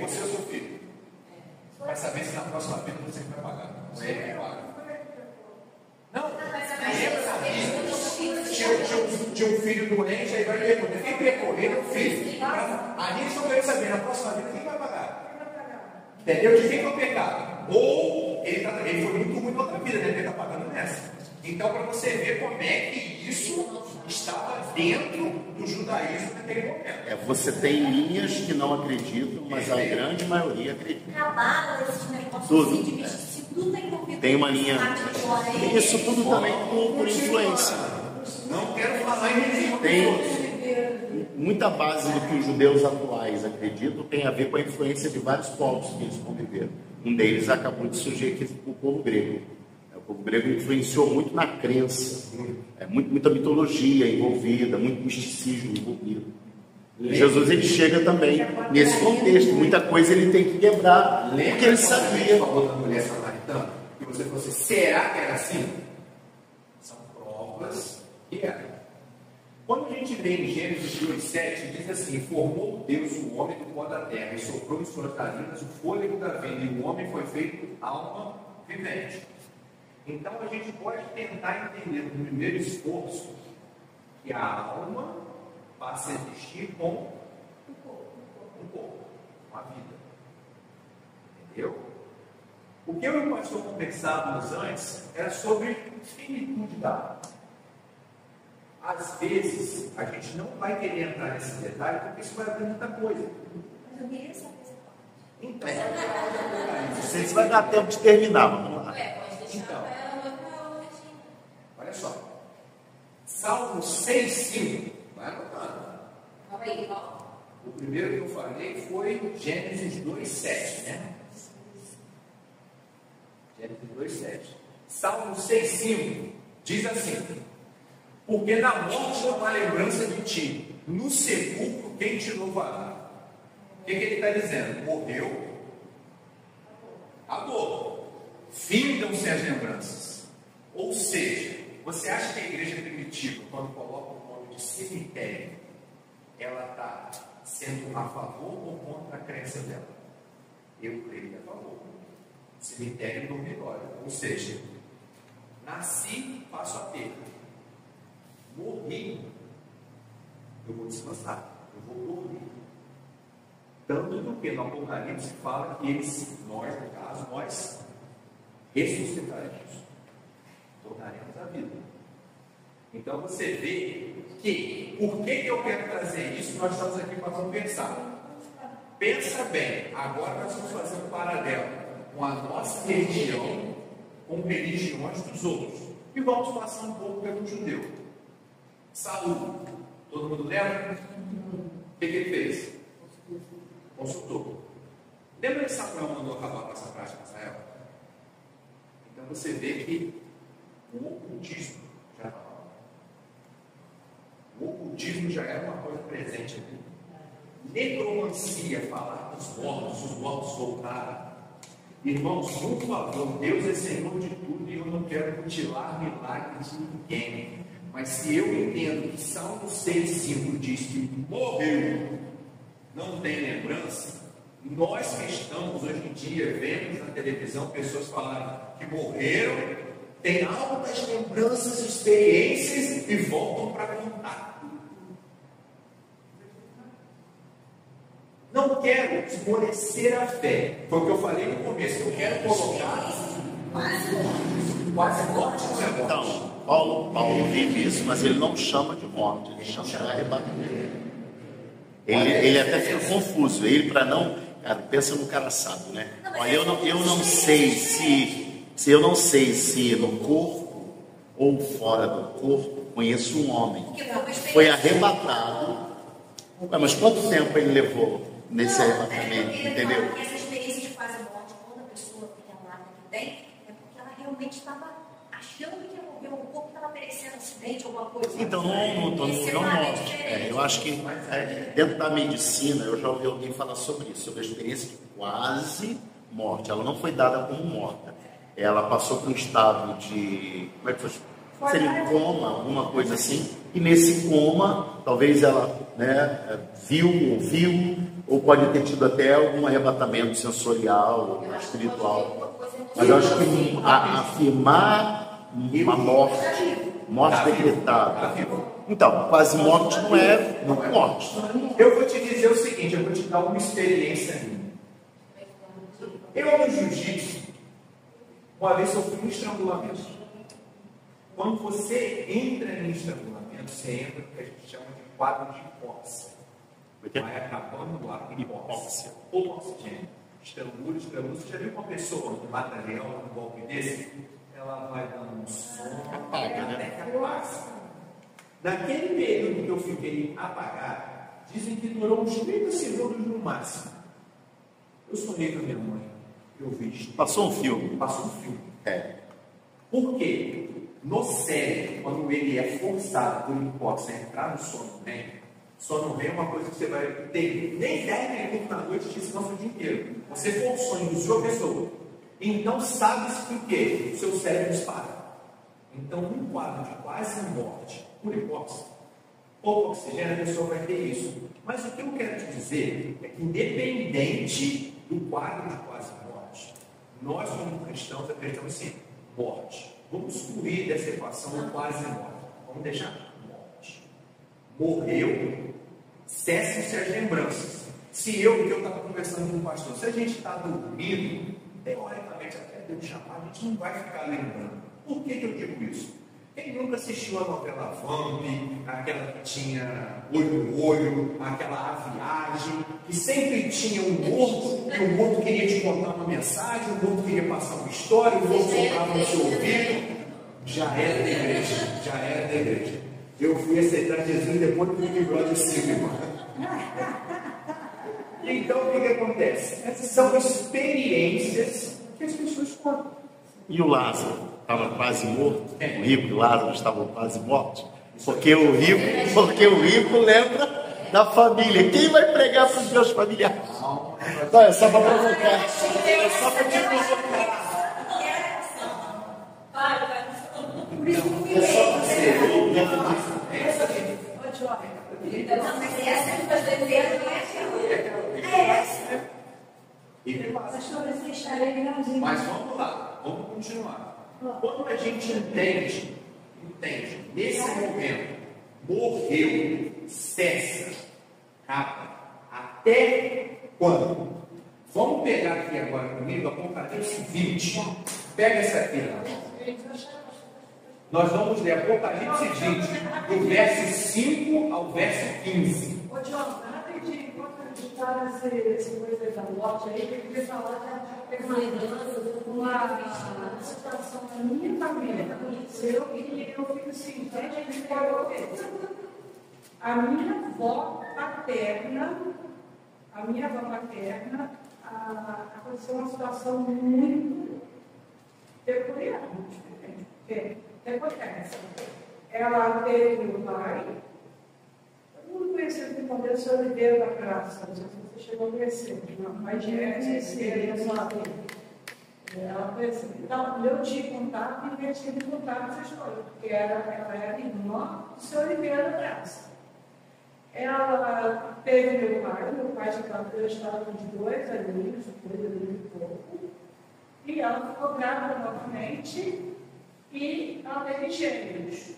Você ou seu filho? Vai saber se na próxima vida você vai pagar. Você vai pagar. Não, tinha um filho doente, aí vai perguntar, quem pecou? Ele é o filho. A gente não quer saber, na próxima vida, quem vai pagar? Entendeu? De quem foi o pecado? Ou ele foi muito ruim na outra vida, né? Ele está pagando nessa. Então, para você ver como é que isso estava dentro do judaísmo naquele momento. Você tem linhas que não acreditam, mas a grande maioria acredita. Tudo. Tem uma linha. Isso tudo também por influência. Não quero falar em religião. Tem muita base do que os judeus atuais acreditam tem a ver com a influência de vários povos que eles conviveram. Um deles acabou de surgir aqui, o povo grego. O povo grego influenciou muito na crença, muita mitologia envolvida, muito misticismo envolvido. E Jesus ele chega também nesse contexto, muita coisa ele tem que quebrar, porque ele sabia. Falou da mulher samaritana, que você falou assim, será que era assim? São provas que era. Quando a gente lê em Gênesis 2,7, diz assim, formou Deus o homem do pó da terra e soprou em suas narinas o fôlego da vida, e o homem foi feito alma vivente. Então a gente pode tentar entender no primeiro esforço que a alma passa a existir com um corpo, com a vida. Entendeu? O que eu e o pastor conversávamos antes era sobre finitude da alma. Às vezes a gente não vai querer entrar nesse detalhe porque isso vai abrir muita coisa. Mas eu queria saber essa parte. Então, Não sei se vai dar tempo de terminar, vamos lá. Então, olha só. Salmo 6,5. Vai anotando. Calma aí, ó. O primeiro que eu falei foi Gênesis 2,7, né? Gênesis 2,7. Salmo 6,5 diz assim: porque na morte não há lembrança de ti, no sepulcro quem te louvará? O que ele está dizendo? Morreu, acabou, findam-se as lembranças. Ou seja, você acha que a igreja primitiva, quando coloca o nome de cemitério, ela está sendo a favor ou contra a crença dela? Eu creio que é a favor. Cemitério dormitório. Ou seja, nasci, passo a ter. Morri, eu vou descansar, eu vou dormir. Tanto do que no Apocalipse fala que eles, nós, no caso, nós ressuscitaremos, tornaremos a vida. Então você vê que, por que eu quero trazer isso? Nós estamos aqui para conversar. Pensa bem, agora nós vamos fazer um paralelo com a nossa religião, com religiões dos outros. E vamos passar um pouco pelo judeu. Saúl, todo mundo lembra? O que ele fez? Consultou. Lembra que Samuel mandou acabar com essa prática nessa época? Então você vê que o ocultismo já estava lá. O ocultismo já era uma coisa presente ali. Necromancia, falar dos mortos, os mortos voltaram. Irmãos, por favor, Deus é Senhor de tudo e eu não quero mutilar milagres de ninguém. Mas se eu entendo que Salmo 6,5 diz que morreu, não tem lembrança, nós que estamos hoje em dia, vemos na televisão pessoas falarem que morreram, têm altas lembranças, experiências e voltam para contar. Não quero esmorecer a fé. Foi o que eu falei no começo. Eu quero colocar quase morte não é morte. Então, Paulo vive isso, mas ele não chama de morte, ele chama de arrebatamento. Ele até fica confuso. Ele, para não. Cara, pensa no cara sábio, né? Olha, eu não sei se no corpo ou fora do corpo conheço um homem que foi arrebatado. Mas quanto tempo ele levou nesse arrebatamento? Entendeu? Essa experiência de quase morte, quando a pessoa fica lá, tem, é acidente, alguma coisa. Então, não morte. Eu acho que dentro da medicina, eu já ouvi alguém falar sobre isso, sobre a experiência de quase morte. Ela não foi dada como morta. Ela passou por um estado de... Como é que foi? Seria um coma, alguma coisa assim. E nesse coma, talvez ela viu, ouviu, ou pode ter tido até algum arrebatamento sensorial, espiritual. Mas eu acho que afirmar uma morte decretada. Então, quase morte não é morte. Eu vou te dizer o seguinte, eu vou te dar uma experiência minha. Eu no jiu-jitsu, uma vez sofri um estrangulamento. Quando você entra em estrangulamento, você entra no que a gente chama de quadro de hipóxia. Vai acabando o ar, hipóxia. Pouco oxigênio. Estrangula. Você já viu uma pessoa que mata leão num golpe desse? Ela vai dando um sono, até que apaga. Naquele período que eu fiquei apagado, dizem que durou uns 30 segundos no máximo. Eu sonhei com a minha mãe. Eu vi. Passou um filme. Passou um filme. Por quê? No cérebro, quando ele é forçado por hipóxia a entrar no sono REM é uma coisa que você vai ter nem 10 minutos na noite te descansa o dia inteiro. Você forçou, induziu a pessoa. Então sabe-se por quê? O seu cérebro dispara. Então, um quadro de quase morte por hipóxia, pouco oxigênio, a pessoa vai ter isso. Mas o que eu quero te dizer é que, independente do quadro de quase morte, nós, como cristãos, acreditamos sim, morte. Vamos excluir dessa equação o quase morte. Vamos deixar morte. Morreu, cessam-se as lembranças. Se eu estava conversando com o pastor, se a gente está dormindo, teoricamente, até Deus chamar, a gente não vai ficar lembrando. Por que eu digo isso? Quem nunca assistiu a novela Vamp, aquela que tinha Olho no Olho, aquela A Viagem, que sempre tinha um morto, e o morto queria te contar uma mensagem, o morto queria passar uma história, o morto soprava no seu ouvido. Já era da igreja. Eu fui aceitar Jesus depois do Big Brother 5, irmão. Então, o que acontece? São experiências que as pessoas contam. E o Lázaro? Estava quase morto, o rico e o Lázaro estavam quase mortos, porque o rico lembra da família. Quem vai pregar para os meus familiares? Não, é só para provocar. É só para te provocar. É só para você. Mas vamos lá, vamos continuar. Quando a gente entende, nesse momento, morreu, cessa, acaba, até quando? Vamos pegar aqui agora comigo, Apocalipse 20. Pega essa aqui, nós vamos ler Apocalipse 20, do verso 5 ao verso 15. Ô, John, rapidinho, enquanto a gente está nessa coisa da morte aí, eu queria falar uma situação da minha família que aconteceu e eu fico assim, gente, que pode ver. A minha avó paterna, aconteceu uma situação muito peculiar, muito diferente. Porque acontece. Ela teve um pai, todo mundo conhecido como Deus Oliveira da Graça, não sei se você chegou a conhecer, mas de ela conheceu. Então, eu tinha contato e eu tinha contato essa história, porque ela era irmã do seu Oliveira da Graça. Ela teve meu pai já estava de 2 aninhos, 2 anos e pouco, e ela ficou grávida novamente e ela teve gêmeos.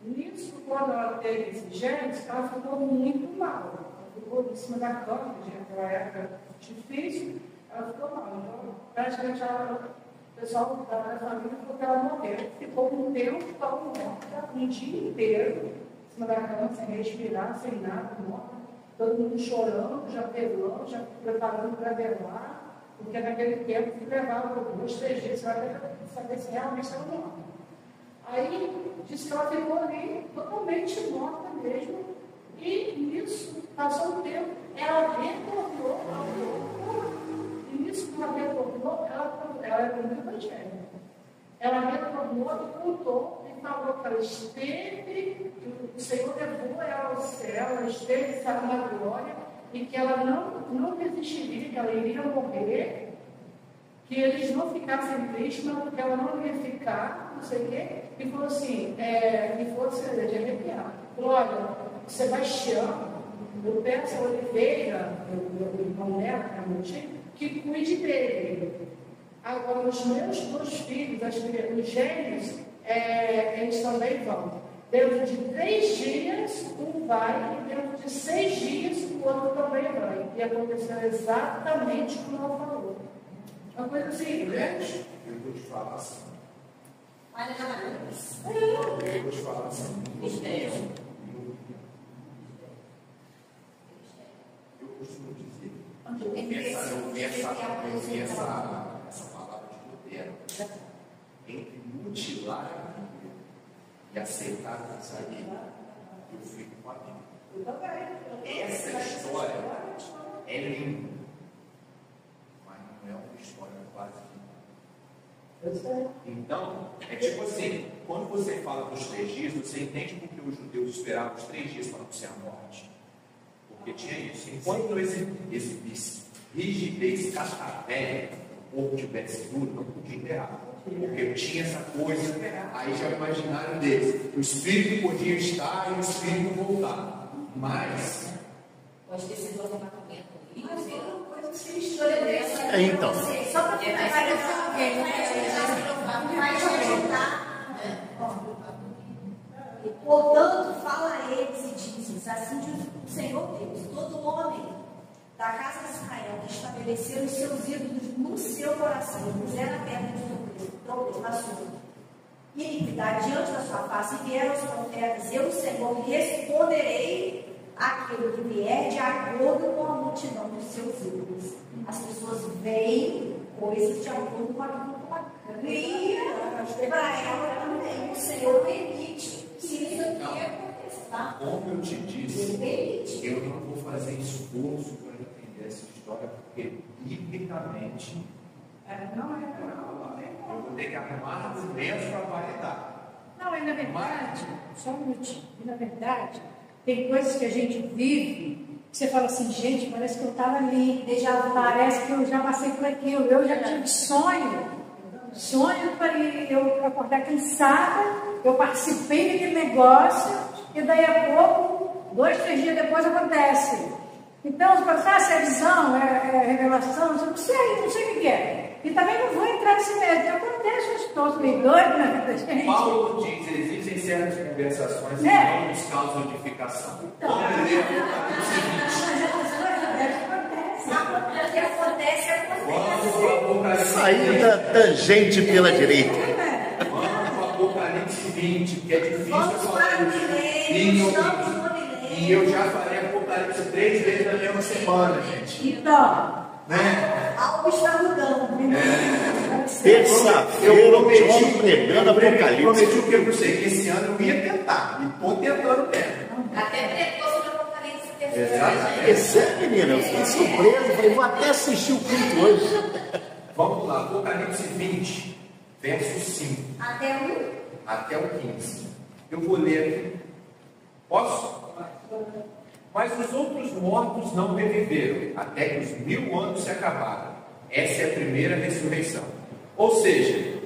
Nisso, quando ela teve esses gêmeos, ela ficou muito mal. Ela ficou em cima da cama, naquela época difícil, ela ficou mal. Então, praticamente, o pessoal da família falou que ela morreu. Ficou um tempo tão morta, um dia inteiro, em cima da cama, sem respirar, sem nada, morta. Todo mundo chorando, já pelando, já preparando para velar, porque naquele tempo levava 2, 3 dias para saber se realmente estava morta. Aí, disse que ela ficou ali totalmente morta mesmo, e nisso, passou um tempo, ela retornou ao corpo, e nisso que ela retornou, ela era muito evangélica. ela retornou e contou e falou que ela esteve, que o Senhor levou ela ao céu, ela esteve na glória, e que ela não desistiria, que ela iria morrer, que eles não ficassem tristes, mas porque ela não ia ficar, não sei o quê, e falou assim, e falou assim, de arrepiar. Falou, olha, Sebastião, eu peço a Oliveira, o irmão dela, que é a Montinho, que cuide dele. Agora, os meus 2 filhos, os gêmeos, eles também vão. Dentro de 3 dias, um vai, e dentro de 6 dias, o outro também vai. E aconteceu exatamente como ela falou. Uma coisa assim, Mulheres, eu vou te falar assim. Olha na luz. Eu vou te falar assim. Mistério. Eu costumo dizer, eu vi essa palavra de Lutero, entre mutilar a Bíblia e aceitar a saída, eu fico com a Bíblia. Essa história é linda, mas não é uma história quase linda. Então, é tipo assim, quando você fala dos 3 dias, você entende porque os judeus esperavam os 3 dias para anunciar a morte. Porque tinha isso. Enquanto não exibisse rigidez cascavélia, o corpo tivesse duro, não podia enterrar. Porque tinha essa coisa, aí já imaginaram deles. O espírito podia estar e o espírito voltar. Mas Pode ter sido um arrependimento. Mas é uma coisa que se história dessa. Então. Só para finalizar, vai ajudar. Portanto, fala a eles e dizes: assim diz o Senhor Deus, todo homem da casa de Israel que estabeleceu os seus ídolos no seu coração e puser na terra de tropeço, na sua iniquidade diante da sua face, e vieram os profetas, eu, o Senhor, responderei aquilo que vier de acordo com a multidão dos seus ídolos. As pessoas veem coisas de acordo com aquilo que ela cria para ela também. O Senhor permite que isso aqui aconteça, tá? como eu te disse, eu não vou fazer esforço para entender essa história, porque biblicamente eu vou ter que arrumar argumentos para validar. Não, e na verdade, só um minutinho, e na verdade, tem coisas que a gente vive, que você fala assim, gente, parece que eu estava ali, parece que eu já passei por aquilo, eu já tive sonho para eu acordar cansada, eu participei daquele negócio, e daí a pouco, 2, 3 dias depois acontece. Então, você fala, se é visão, é revelação, não sei o que é. E também não vou entrar nesse mérito. Acontece, eu estou meio doido na vida da gente. Paulo diz, existem certas conversações que não nos causam edificação. Vamos ler O que acontece. Vamos para o Apocalipse. Saída tangente pela direita. Vamos para o Apocalipse 20, que é difícil Vamos falar para o disso. milênio, estamos no milênio. E eu já falei Apocalipse 3 vezes na mesma semana, gente. Então, Né? algo está mudando. Terça-feira, o John pregando Eu Apocalipse. prometi o que eu sei, que esse ano eu ia tentar. E estou tentando mesmo. Até pregou sobre o Apocalipse terceira. Exatamente. Esse é, menina, eu fiquei surpreso. Falei, vou até assistir o culto hoje. Vamos lá, Apocalipse 20, verso 5 Até até o 15. Eu vou ler aqui. Posso? Mas os outros mortos não reviveram, até que os 1000 anos se acabaram. Essa é a primeira ressurreição. Ou seja,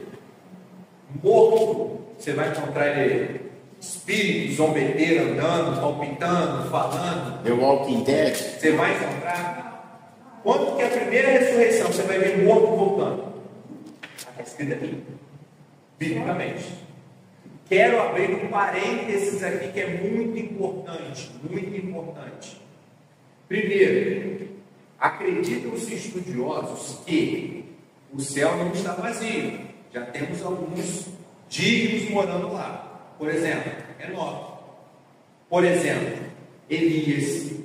morto, você vai encontrar ele, espírito, zombeteiro, andando, palpitando, falando. The Walking Dead. Você vai encontrar. Quando que é a primeira ressurreição, você vai ver morto voltando. Está escrito aqui, biblicamente. Quero abrir um parênteses aqui que é muito importante, muito importante. Primeiro, acreditam os estudiosos que o céu não está vazio. Já temos alguns dignos morando lá. Por exemplo, Enoque. Por exemplo, Elias.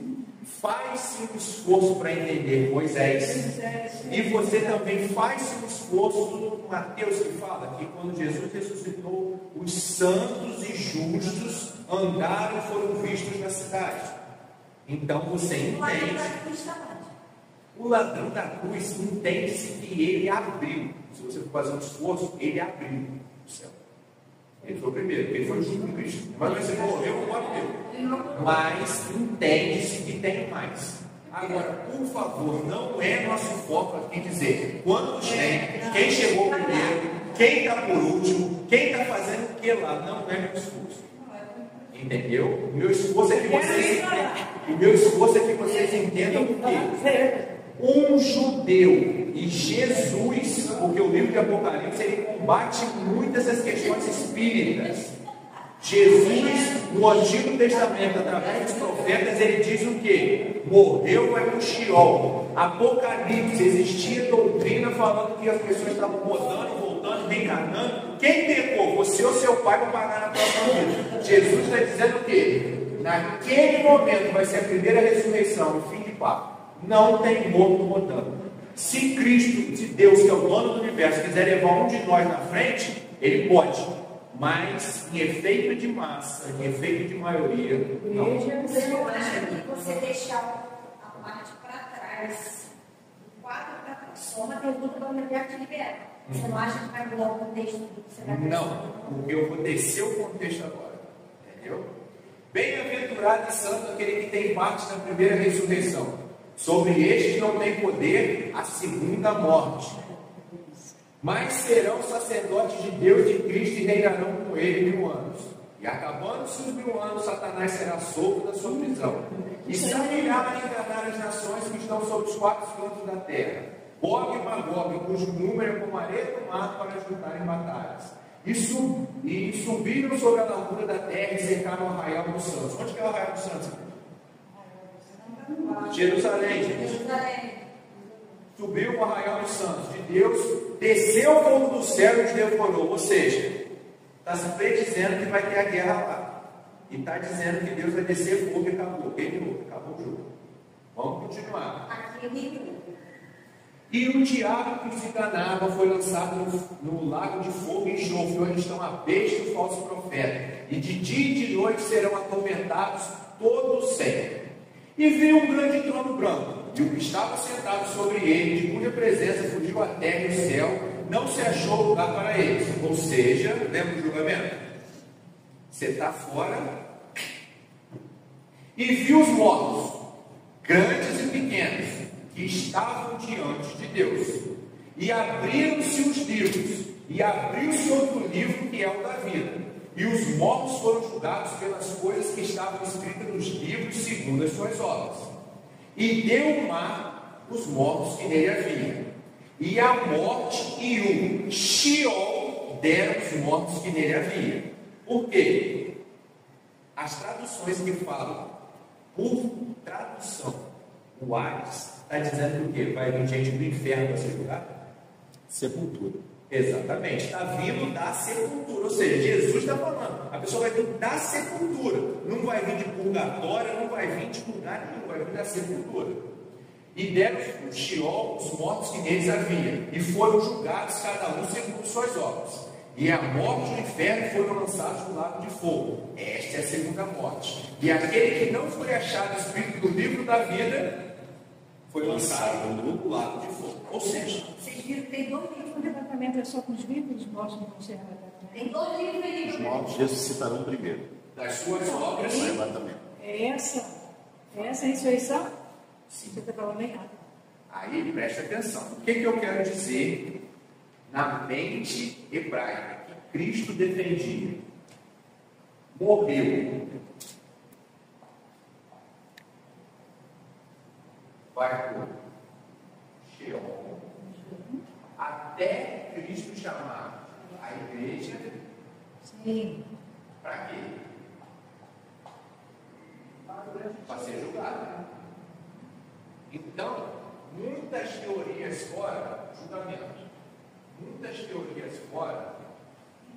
Faz-se um esforço para entender Moisés. E você também faz-se um esforço, Mateus que fala que quando Jesus ressuscitou, os santos e justos andaram e foram vistos na cidade. Então você entende. O ladrão da cruz entende-se que ele abriu. Se você for fazer um esforço, ele abriu o céu. Ele foi o primeiro, ele foi justo com Cristo. Mas você morreu, não bateu. Mas entende-se que tem mais. Agora, por favor, não é nosso foco aqui dizer quantos tem, quem chegou primeiro, quem está por último, quem está fazendo o que lá. Não é meu esforço. Entendeu? O meu esforço é que vocês entendam. O meu esforço é que vocês entendam o quê? Um judeu e Jesus, porque o livro de Apocalipse ele combate muitas das questões espíritas. Jesus, no Antigo Testamento, através dos profetas, ele diz o quê? Morreu, vai para o Sheol. Apocalipse, existia doutrina falando que as pessoas estavam rodando, voltando, reencarnando. Quem pecou? Você ou seu pai vão pagar na próxima vida. Jesus está dizendo o quê? Naquele momento vai ser a primeira ressurreição, o fim de papo. Não tem morto rodando. Se Cristo, se Deus, que é o dono do universo, quiser levar um de nós na frente, ele pode. Mas em efeito de massa, em efeito de maioria, não. Você não acha que você deixar a parte para trás, o quadro para trás, só uma pergunta para o já te liberar. Você não acha que vai mudar o contexto do que você vai fazer? Não, porque eu vou descer o contexto agora. Entendeu? Bem-aventurado e santo aquele que tem parte na primeira ressurreição. Sobre este não tem poder a segunda morte. Mas serão sacerdotes de Deus e de Cristo e reinarão com ele 1000 anos. E acabando-se os 1000 anos, Satanás será solto da sua prisão. E se humilhar a enganar as nações que estão sobre os 4 cantos da terra. Gog e Magog, cujo número é como areia do mar para ajudar em batalhas. E subiram sobre a largura da terra e cercaram o arraial dos santos. Onde que é o arraial dos santos? Jerusalém. Subiu o arraial dos santos de Deus, desceu o fogo do céu e os devorou. Ou seja, está se predizendo que vai ter a guerra lá. E está dizendo que Deus vai descer fogo e acabou. Acabou o jogo. Vamos continuar. E o diabo que se enganava foi lançado no lago de fogo e enxofre, onde estão a besta e o falso profeta. E de dia e de noite serão atormentados todos sempre. E viu um grande trono branco, e o que estava sentado sobre ele, de cuja presença fugiu a terra e o céu, não se achou lugar para eles. Ou seja, lembra do julgamento? Você está fora. E viu os mortos, grandes e pequenos, que estavam diante de Deus. E abriram-se os livros, e abriu-se outro livro que é o da vida. E os mortos foram julgados pelas coisas que estavam escritas nos livros segundo as suas obras. E deu o mar os mortos que nele havia. E a morte e o Sheol deram os mortos que nele havia. Por quê? As traduções que falam por tradução, o Ares está dizendo o quê? Vai vir gente do inferno para ser julgado? Sepultura. Exatamente, está vindo da sepultura, ou seja, Jesus está falando, a pessoa vai vir da sepultura, não vai vir de purgatório, não vai vir de lugar nenhum, vai vir da sepultura. E deram o Sheol os mortos que neles havia, e foram julgados cada um segundo suas obras. E a morte e o inferno foram lançados no lago de fogo. Esta é a segunda morte. E aquele que não foi achado escrito no livro da vida foi lançado no lago de fogo. Ou seja, vocês viram que tem 2 livros. O arrebatamento é só com os vivos, os mortos não vão ser arrebatados. Tem 2 livros aí. Os mortos ressuscitarão primeiro. das suas obras. O arrebatamento. É essa a ressurreição? Sim. Você está falando errado. Aí preste atenção. O que eu quero dizer na mente hebraica que Cristo defendia? Morreu. Vai por Sheol. Até Cristo chamar a igreja. Sim. Para quê? Para ser julgado. Então, muitas teorias fora, julgamento, muitas teorias fora,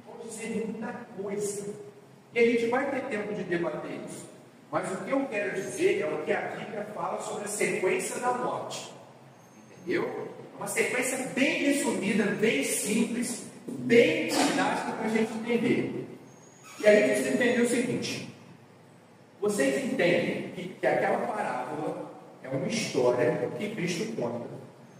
vão dizer muita coisa. E a gente vai ter tempo de debater isso. Mas o que eu quero dizer é o que a Bíblia fala sobre a sequência da morte. Entendeu? Uma sequência bem resumida, bem simples, bem didática para a gente entender. E a gente precisa entender o seguinte: vocês entendem que aquela parábola é uma história que Cristo conta.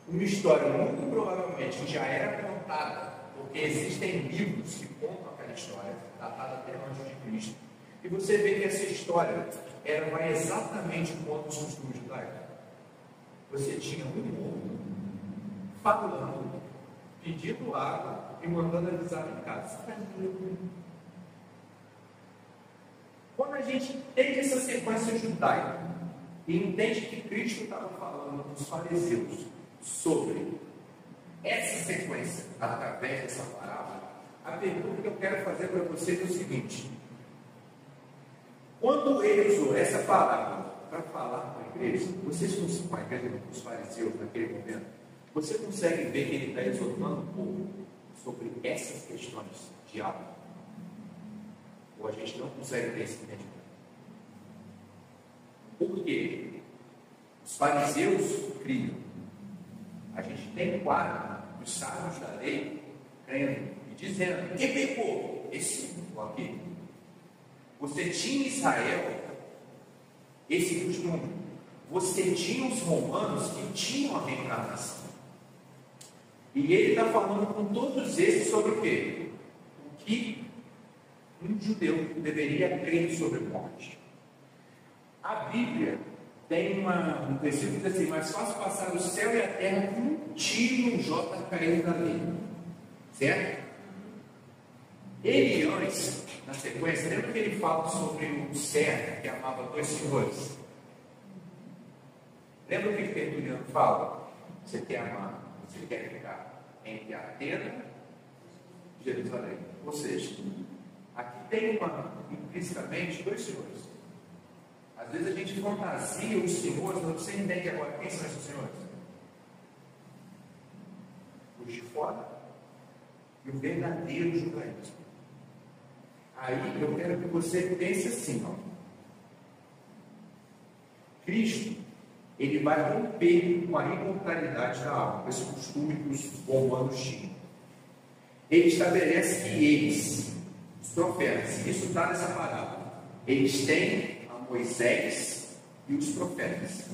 Uma história muito provavelmente que já era contada, porque existem livros que contam aquela história, datada até antes de Cristo. E você vê que essa história vai exatamente contra os costumes judaicos. Você tinha um povo falando, pedindo água e mandando avisar em casa. Quando a gente entende essa sequência judaica e entende que Cristo estava falando para os fariseus sobre essa sequência através dessa parábola, a pergunta que eu quero fazer para vocês é o seguinte: quando ele usou essa parábola para falar com a igreja, vocês com a igreja dos fariseus naquele momento, você consegue ver que ele está exortando um pouco sobre essas questões de água? Ou a gente não consegue ter esse entendimento? Por quê? Os fariseus criam. A gente tem quadro dos sábios da lei crendo e dizendo: quem pecou? Esse aqui. Você tinha em Israel esse costume. Você tinha os romanos que tinham a reencarnação. E ele está falando com todos esses sobre o quê? O que um judeu deveria crer sobre morte. A Bíblia tem um versículo que diz assim: mais fácil passar o céu e a terra com um tiro e um J caindo da lei. Certo? Ele antes, na sequência, lembra que ele fala sobre o servo que amava dois senhores? Lembra o que o Tertuliano fala? Você quer amar, você quer ficar entre Atenas e Jerusalém. Ou seja, aqui tem implicitamente dois senhores. Às vezes a gente fantasia os senhores, mas você entende agora quem são esses senhores? Os de fora e o verdadeiro judaísmo. Aí eu quero que você pense assim, ó. Cristo, ele vai romper com a imortalidade da alma, com esse costume que os romanos tinham. Ele estabelece que eles, os profetas, isso está nessa parábola, eles têm a Moisés e os profetas.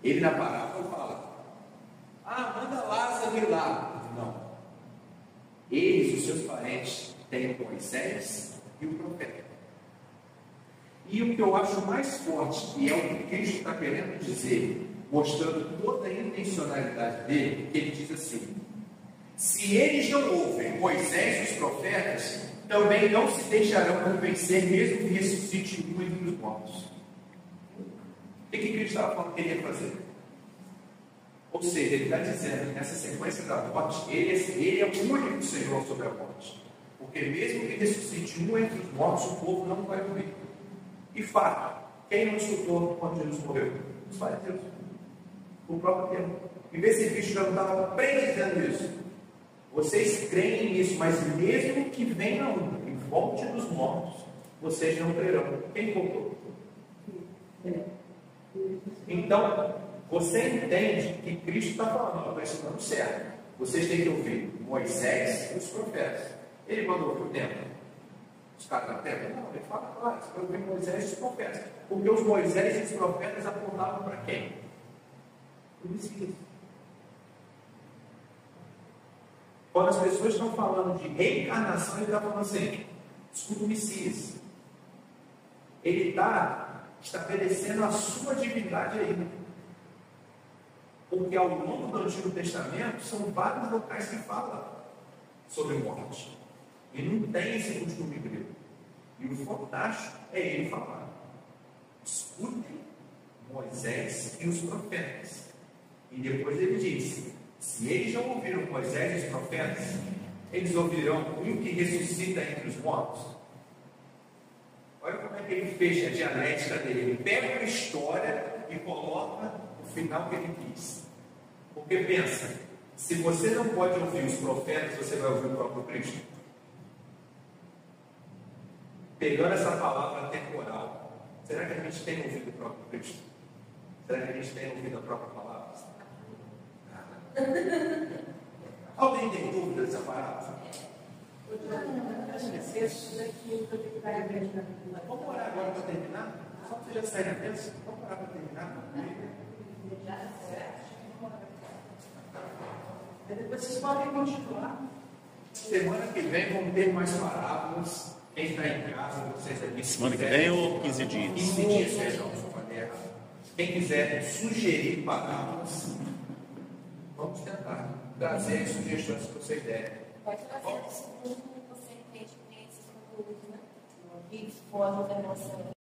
Ele na parábola fala: manda Lázaro ir lá. Não. Eles, os seus parentes, têm o Moisés e o profeta. E o que eu acho mais forte, e é o que Cristo está querendo dizer, mostrando toda a intencionalidade dele, que ele diz assim: se eles não ouvem Moisés e os profetas, também não se deixarão convencer, mesmo que ressuscite um entre os mortos. O que Cristo estava falando que ele ia fazer? Ou seja, ele está dizendo que nessa sequência da morte, ele é o único Senhor sobre a morte. Porque mesmo que ressuscite um entre os mortos, o povo não vai ouvir. E fato, quem não escutou quando Jesus morreu? Os fariseus. O próprio tempo. Em vez de Cristo já não estava predizendo isso. Vocês creem nisso, mas mesmo que venha um e volte dos mortos, vocês não crerão. Quem voltou? Então, você entende que Cristo está falando, está estudando certo. Vocês têm que ouvir Moisés e os profetas. Ele mandou ouvir o templo. Os caras da terra? Não, ele fala claro, você vai ouvir Moisés e os profetas. Porque os Moisés e os profetas apontavam para quem? O Messias. Quando as pessoas estão falando de reencarnação, ele está falando assim: escuta o Messias. Ele está estabelecendo a sua divindade aí. Porque ao longo do Antigo Testamento são vários locais que falam sobre morte. E não tem esse costume grego. E o fantástico é ele falar: escutem Moisés e os profetas. E depois ele disse: se eles não ouviram Moisés e os profetas, eles ouvirão um que ressuscita entre os mortos. Olha como é que ele fecha a dialética dele. Ele pega a história e coloca o final que ele quis. Porque pensa, se você não pode ouvir os profetas, você vai ouvir o próprio Cristo. Pegando essa palavra temporal, será que a gente tem ouvido o próprio Cristo? Será que a gente tem ouvido a própria palavra? Alguém tem dúvida dessa palavra? Vamos orar agora para terminar? Só para você já sair na mesa, vamos parar para terminar. Aí depois vocês podem continuar. Semana que vem vamos ter mais parábolas. Quem está em casa, vocês aqui. Semana que vem ou 15 dias? 15 dias, perdão, se eu falei errado. Quem quiser sugerir parábolas, vamos tentar trazer as sugestões que vocês derem. Pode trazer o segundo, você entende esses conteúdos, né? Que formam da nossa